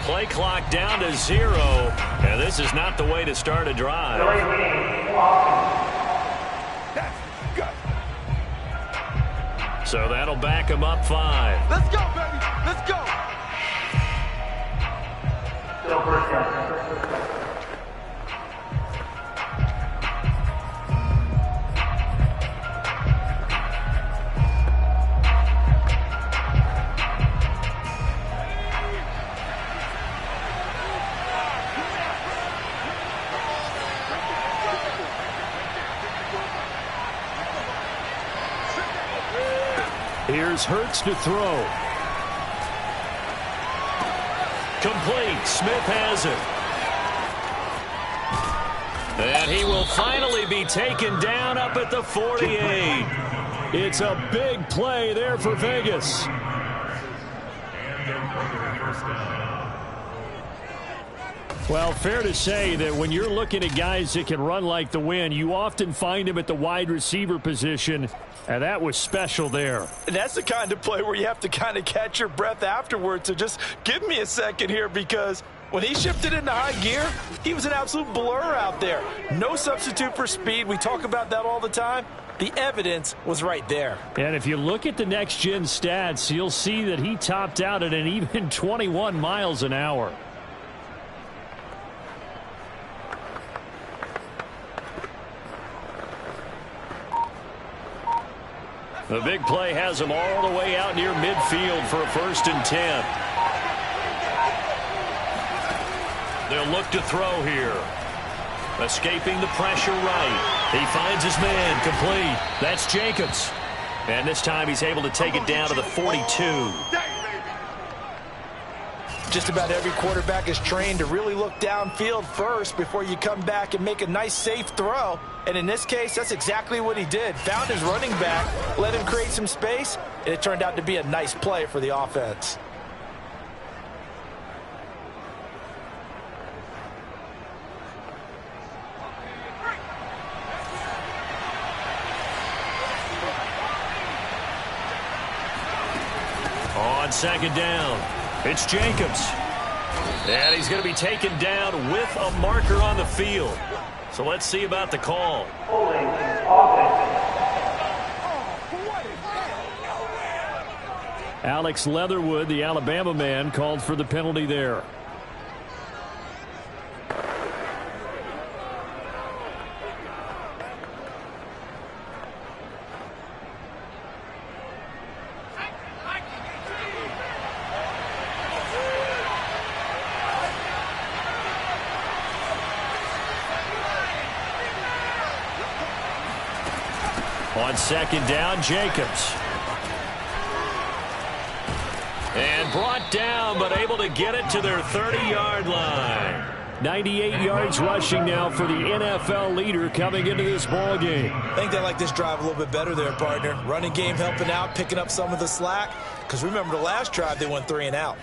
Play clock down to 0, and this is not the way to start a drive. So that'll back him up 5. Let's go, baby. Let's go. Still first down. Here's Hurts to throw. Complete. Smith has it. And he will finally be taken down up at the 48. It's a big play there for Vegas. Well, fair to say that when you're looking at guys that can run like the wind, you often find them at the wide receiver position, and that was special there. And that's the kind of play where you have to kind of catch your breath afterwards. So just give me a second here, because when he shifted into high gear, he was an absolute blur out there. No substitute for speed. We talk about that all the time. The evidence was right there. And if you look at the next-gen stats, you'll see that he topped out at an even 21 miles an hour. The big play has him all the way out near midfield for a 1st and 10. They'll look to throw here. Escaping the pressure right. He finds his man. Complete. That's Jacobs. And this time he's able to take it down to the 42. Just about every quarterback is trained to really look downfield first before you come back and make a nice, safe throw. And in this case, that's exactly what he did. Found his running back, let him create some space, and it turned out to be a nice play for the offense. On second down, it's Jacobs. And he's going to be taken down with a marker on the field. So let's see about the call. Alex Leatherwood, the Alabama man, called for the penalty there. On second down, Jacobs. And brought down, but able to get it to their 30-yard line. 98 yards rushing now for the NFL leader coming into this ball game. I think they like this drive a little bit better there, partner. Running game helping out, picking up some of the slack. Because remember the last drive, they went 3 and out.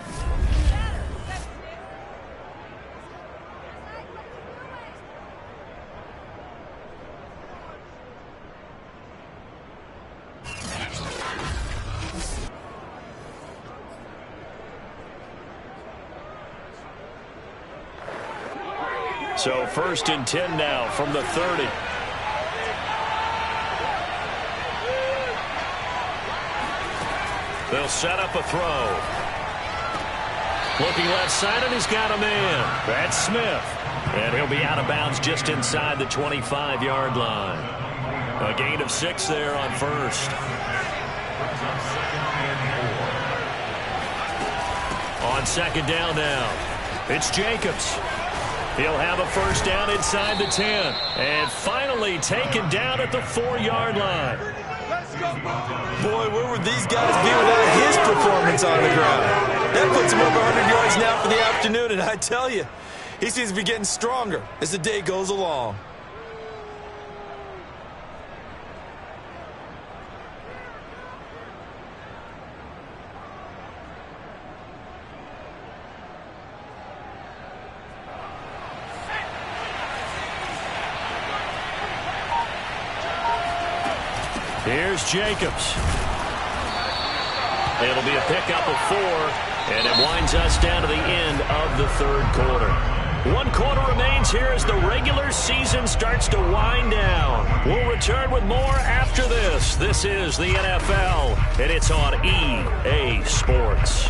So 1st and 10 now from the 30. They'll set up a throw. Looking left side, and he's got a man. That's Smith. And he'll be out of bounds just inside the 25-yard line. A gain of 6 there on 1st. On second down now, it's Jacobs. He'll have a 1st down inside the 10. And finally taken down at the 4-yard line. Boy, where would these guys be without his performance on the ground? That puts him over 100 yards now for the afternoon, and I tell you, he seems to be getting stronger as the day goes along. Here's Jacobs. It'll be a pickup of 4, and it winds us down to the end of the 3rd quarter. 1 quarter remains here as the regular season starts to wind down. We'll return with more after this. This is the NFL, and it's on EA Sports.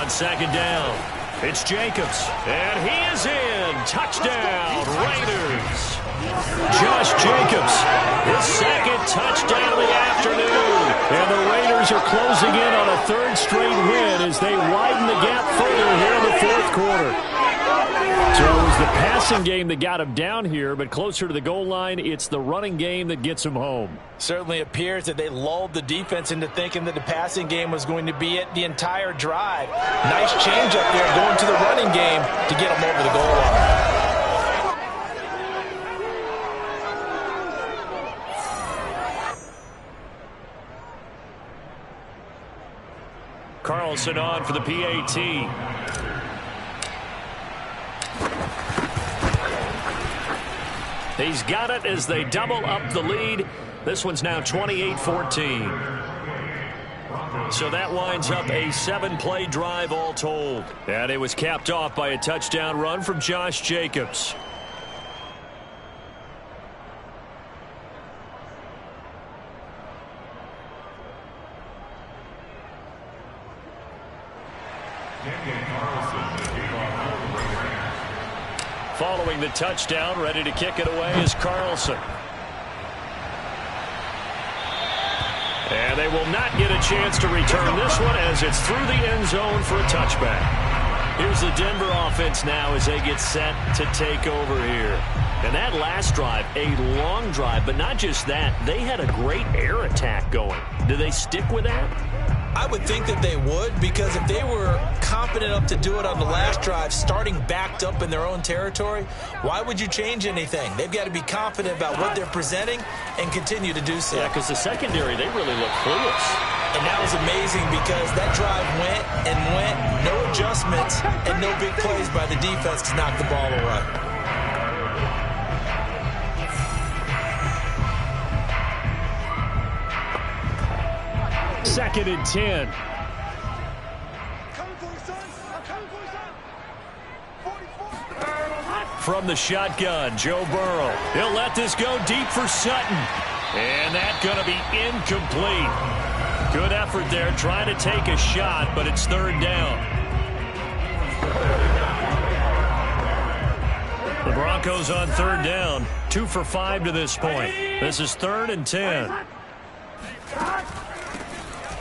Second down, it's Jacobs, and he is in. Touchdown, Raiders. Josh Jacobs, his 2nd touchdown of the afternoon. And the Raiders are closing in on a 3rd straight win as they widen the gap further here in the 4th quarter. So it was the passing game that got him down here, but closer to the goal line, it's the running game that gets him home. Certainly appears that they lulled the defense into thinking that the passing game was going to be it the entire drive. Nice change up there going to the running game to get him over the goal line. Carlson on for the PAT. He's got it as they double up the lead. This one's now 28-14. So that winds up a 7-play drive all told. And it was capped off by a touchdown run from Josh Jacobs. Following the touchdown, ready to kick it away is Carlson. And they will not get a chance to return this one as it's through the end zone for a touchback. Here's the Denver offense now as they get set to take over here. And that last drive, a long drive, but not just that. They had a great air attack going. Do they stick with that? I would think that they would, because if they were competent enough to do it on the last drive, starting backed up in their own territory, why would you change anything? They've got to be confident about what they're presenting and continue to do so. Yeah, because the secondary, they really look clueless. And that was amazing because that drive went and went, no adjustments, and no big plays by the defense to knock the ball away. Second and 10. From the shotgun, Joe Burrow. He'll let this go deep for Sutton. And that's going to be incomplete. Good effort there trying to take a shot, but it's third down. The Broncos on third down. 2 for 5 to this point. This is 3rd and 10.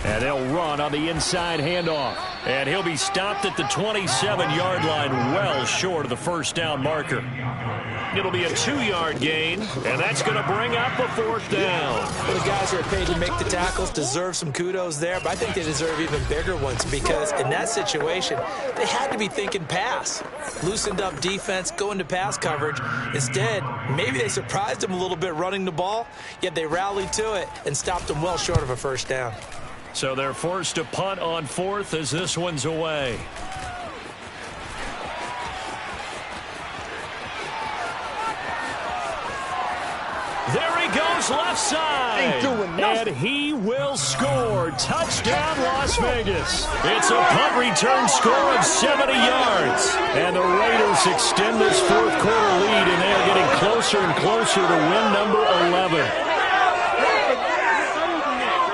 And they'll run on the inside handoff. And he'll be stopped at the 27-yard line, well short of the first down marker. It'll be a 2-yard gain, and that's going to bring up a 4th down. Well, the guys who are paid to make the tackles deserve some kudos there, but I think they deserve even bigger ones because in that situation, they had to be thinking pass. Loosened up defense, going to pass coverage. Instead, maybe they surprised them a little bit running the ball, yet they rallied to it and stopped them well short of a first down. So they're forced to punt on 4th as this one's away. There he goes left side. And he will score. Touchdown, Las Vegas. It's a punt return score of 70 yards. And the Raiders extend this 4th quarter lead, and they are getting closer and closer to win number 11.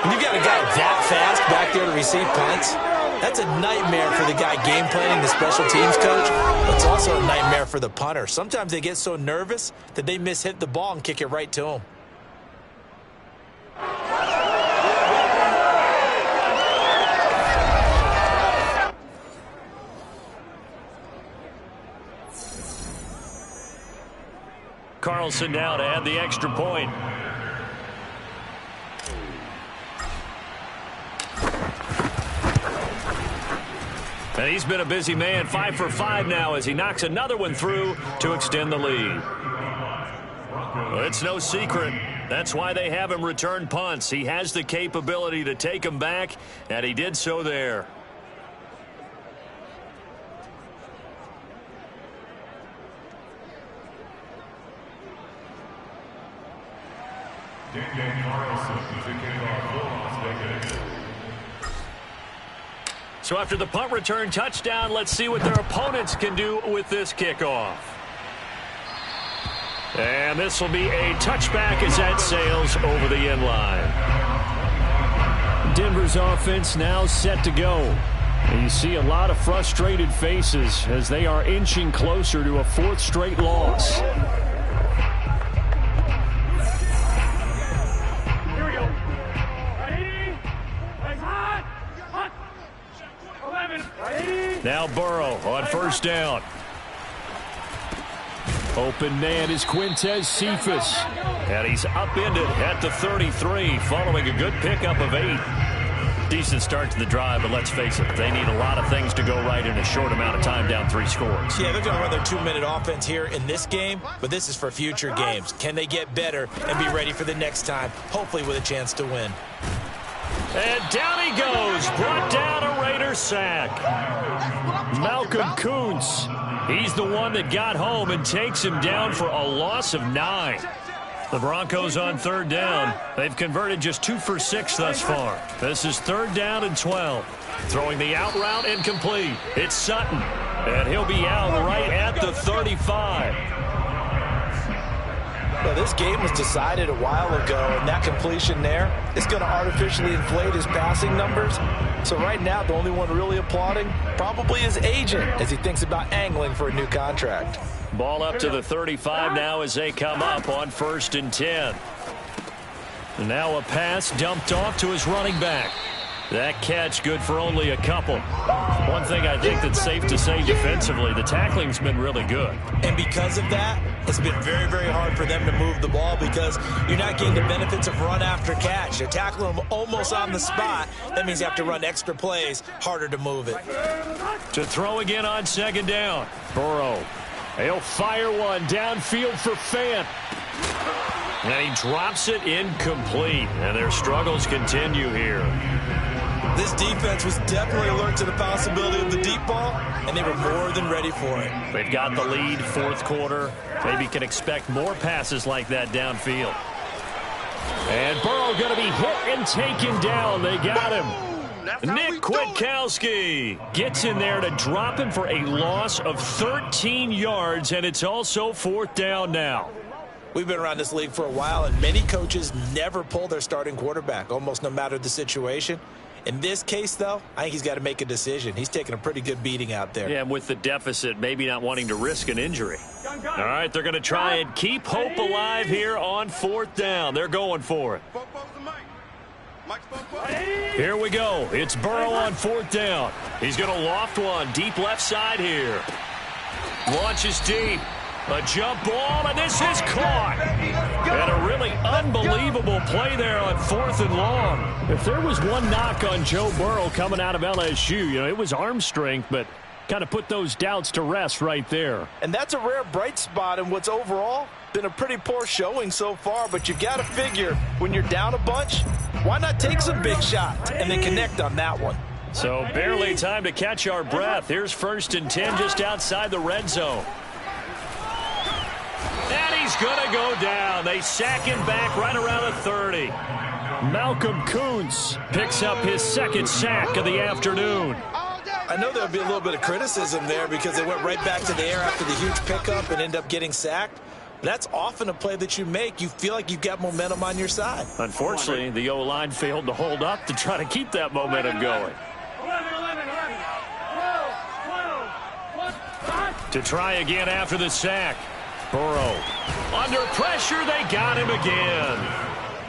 You got a guy that fast back there to receive punts. That's a nightmare for the guy game planning, the special teams coach. But it's also a nightmare for the punter. Sometimes they get so nervous that they mishit the ball and kick it right to him. Carlson now to add the extra point. And he's been a busy man, 5 for 5 now as he knocks another one through to extend the lead. Well, it's no secret. That's why they have him return punts. He has the capability to take them back, and he did so there. So after the punt return touchdown, let's see what their opponents can do with this kickoff. And this will be a touchback as that sails over the end line. Denver's offense now set to go. And you see a lot of frustrated faces as they are inching closer to a 4th straight loss. Now Burrow on first down. Open man is Quintez Cephas. And he's upended at the 33 following a good pickup of 8. Decent start to the drive, but let's face it, they need a lot of things to go right in a short amount of time down 3 scores. Yeah, they're going to run their 2-minute offense here in this game, but this is for future games. Can they get better and be ready for the next time, hopefully with a chance to win? And down he goes, brought down a Raider sack. Malcolm Kuntz, he's the one that got home and takes him down for a loss of 9. The Broncos on third down. They've converted just 2 for 6 thus far. This is 3rd down and 12. Throwing the out route incomplete. It's Sutton, and he'll be out right at the 35. Well, this game was decided a while ago, and that completion there is going to artificially inflate his passing numbers. So right now, the only one really applauding probably his agent as he thinks about angling for a new contract. Ball up to the 35 now as they come up on 1st and 10. And now a pass dumped off to his running back. That catch good for only a couple. One thing I think that's safe to say defensively, the tackling's been really good. And because of that, it's been very, very hard for them to move the ball because you're not getting the benefits of run after catch. They're tackling them almost on the spot. That means you have to run extra plays, harder to move it. To throw again on second down. Burrow. He'll fire one downfield for Fant. And he drops it incomplete. And their struggles continue here. This defense was definitely alert to the possibility of the deep ball, and they were more than ready for it. They've got the lead, fourth quarter. Maybe can expect more passes like that downfield. And Burrow going to be hit and taken down. They got him. Nick Kwiatkowski gets in there to drop him for a loss of 13 yards, and it's also fourth down now. We've been around this league for a while, and many coaches never pull their starting quarterback, almost no matter the situation. In this case, though, I think he's got to make a decision. He's taking a pretty good beating out there. Yeah, with the deficit, maybe not wanting to risk an injury. All right, they're going to try and keep hope alive here on fourth down. They're going for it. Here we go. It's Burrow on fourth down. He's going to loft one deep left side here. Launches deep. A jump ball, and this is caught. And a really unbelievable play there on fourth and long. If there was one knock on Joe Burrow coming out of LSU, it was arm strength, but kind of put those doubts to rest right there. And that's a rare bright spot in what's overall been a pretty poor showing so far, but you got to figure when you're down a bunch, why not take some big shots and then connect on that one? So barely time to catch our breath. Here's 1st and 10 just outside the red zone. And he's going to go down. They sack him back right around the 30. Malcolm Kuntz picks up his second sack of the afternoon. I know there'll be a little bit of criticism there because they went right back to the air after the huge pickup and end up getting sacked. That's often a play that you make. You feel like you've got momentum on your side. Unfortunately, the O-line failed to hold up to try to keep that momentum going. To try again after the sack. Burrow. Under pressure, they got him again.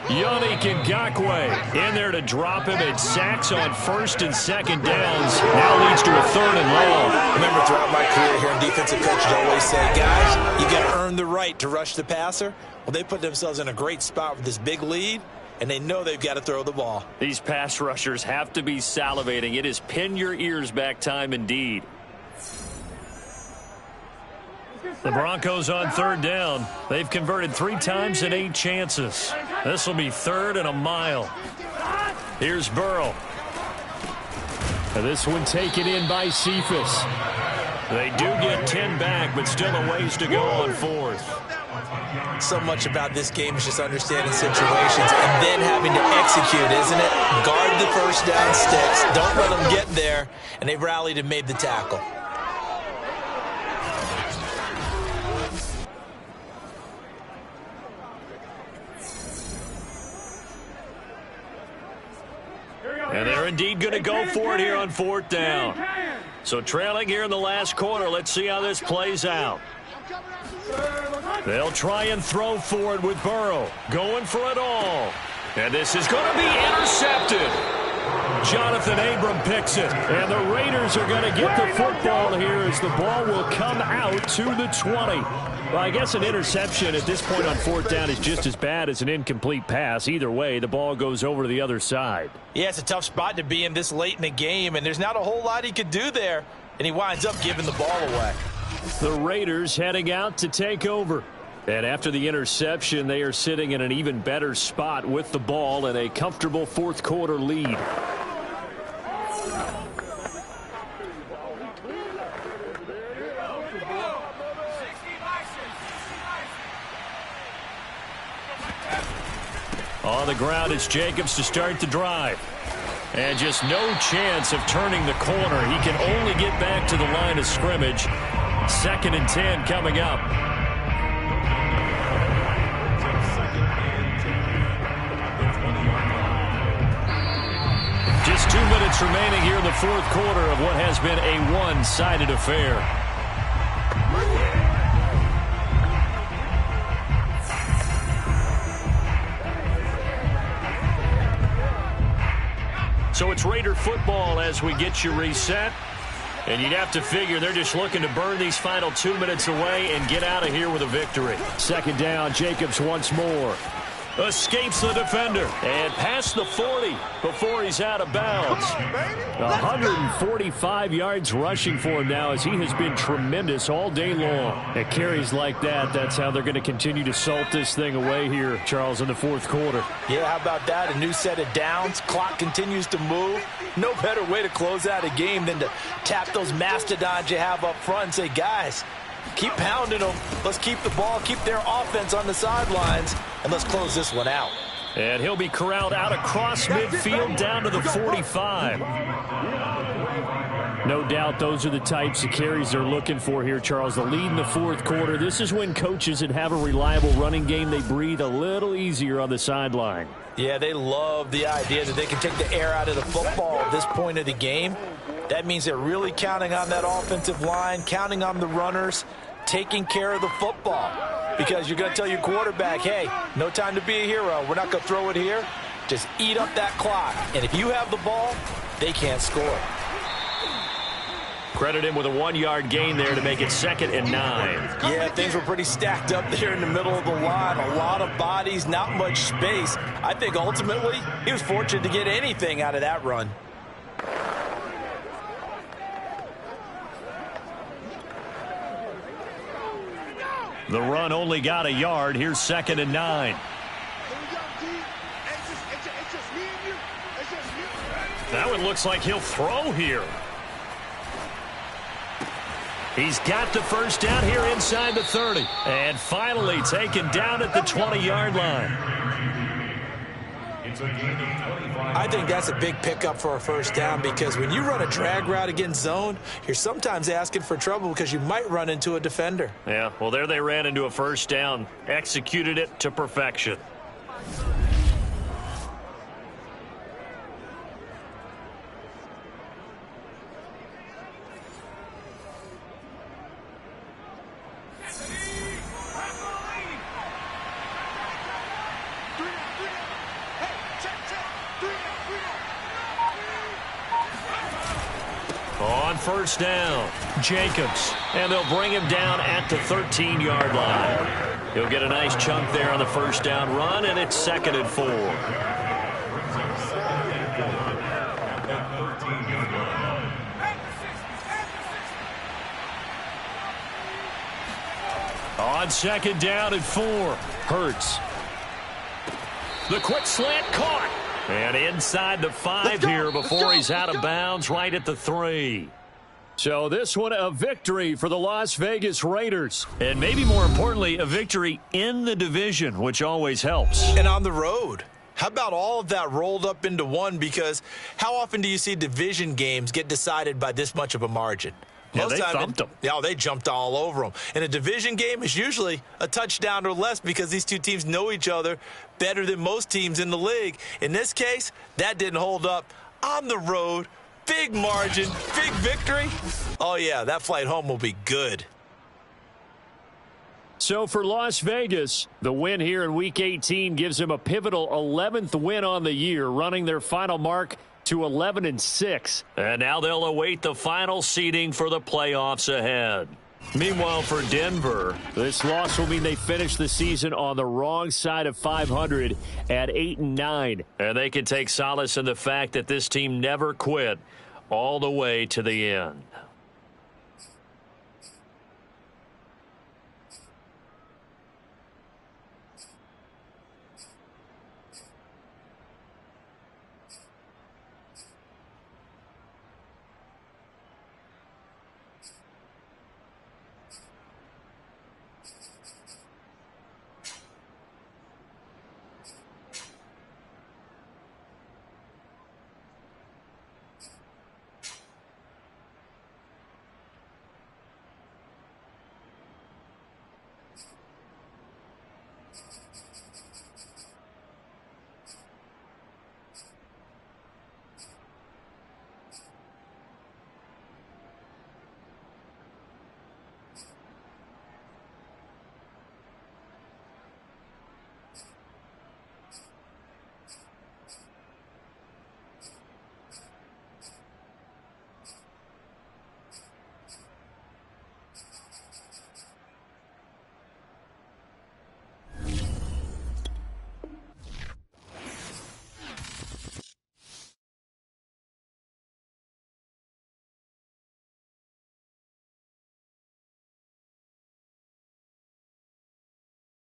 Yannick Ngakoue in there to drop him, and sacks on 1st and 2nd downs. Now leads to a 3rd and long. Remember, throughout my career here in defensive coaches always say, guys, you got to earn the right to rush the passer. Well, they put themselves in a great spot with this big lead, and they know they've got to throw the ball. These pass rushers have to be salivating. It is pin your ears back time indeed. The Broncos on 3rd down. They've converted 3 times in 8 chances. This will be 3rd and a mile. Here's Burrow. And this one taken in by Cephas. They do get 10 back, but still a ways to go on 4th. So much about this game is just understanding situations and then having to execute, isn't it? Guard the first down sticks. Don't let them get there. And they've rallied and made the tackle. And they're indeed going to go for it here on 4th down. So trailing here in the last quarter. Let's see how this plays out. They'll try and throw for it with Burrow. Going for it all. And this is going to be intercepted. Jonathan Abram picks it. And the Raiders are going to get the football here as the ball will come out to the 20. Well, I guess an interception at this point on 4th down is just as bad as an incomplete pass. Either way, the ball goes over to the other side. Yeah, it's a tough spot to be in this late in the game, and there's not a whole lot he could do there, and he winds up giving the ball away. The Raiders heading out to take over. And after the interception, they are sitting in an even better spot with the ball and a comfortable 4th quarter lead. On the ground, it's Jacobs to start the drive. And just no chance of turning the corner. He can only get back to the line of scrimmage. 2nd and 10 coming up. Just 2 minutes remaining here in the 4th quarter of what has been a one-sided affair. So it's Raider football as we get you reset. And you'd have to figure they're just looking to burn these final 2 minutes away and get out of here with a victory. Second down, Jacobs once more. Escapes the defender and past the 40 before he's out of bounds. 145 yards rushing for him now as he has been tremendous all day long. At carries like that, that's how they're going to continue to salt this thing away here, Charles, in the fourth quarter. Yeah, how about that? A new set of downs. Clock continues to move. No better way to close out a game than to tap those mastodons you have up front and say, guys, keep pounding them. Let's keep the ball, keep their offense on the sidelines, and let's close this one out. And he'll be corralled out across midfield down to the 45. No doubt those are the types of carries they're looking for here, Charles. The lead in the fourth quarter. This is when coaches that have a reliable running game, they breathe a little easier on the sideline. Yeah, they love the idea that they can take the air out of the football at this point of the game. That means they're really counting on that offensive line, counting on the runners, taking care of the football. Because you're going to tell your quarterback, hey, no time to be a hero. We're not going to throw it here. Just eat up that clock. And if you have the ball, they can't score. Credit him with a 1-yard gain there to make it 2nd and 9. Yeah, things were pretty stacked up there in the middle of the line. A lot of bodies, not much space. I think ultimately he was fortunate to get anything out of that run. The run only got a yard. Here's 2nd and 9. That one looks like he'll throw here. He's got the first down here inside the 30. And finally taken down at the 20-yard line. I think that's a big pickup for a first down because when you run a drag route against zone, you're sometimes asking for trouble because you might run into a defender. Yeah, well, there they ran into a first down. Executed it to perfection. On first down, Jacobs, and they'll bring him down at the 13-yard line. He'll get a nice chunk there on the first down run, and it's 2nd and 4. On 2nd down and 4, Hurts. The quick slant caught. And inside the 5 here before he's out of bounds right at the 3. So this one a victory for the Las Vegas Raiders. And maybe more importantly, a victory in the division, which always helps. And on the road. How about all of that rolled up into one? Because how often do you see division games get decided by this much of a margin? Yeah, they thumped them. Yeah, they jumped all over them. And a division game is usually a touchdown or less because these two teams know each other better than most teams in the league. In this case, that didn't hold up. On the road, big margin, big victory. Oh, yeah, that flight home will be good. So for Las Vegas, the win here in Week 18 gives them a pivotal 11th win on the year, running their final mark to 11-6. And now they'll await the final seeding for the playoffs ahead. Meanwhile, for Denver, this loss will mean they finish the season on the wrong side of 500 at 8-9. And they can take solace in the fact that this team never quit all the way to the end.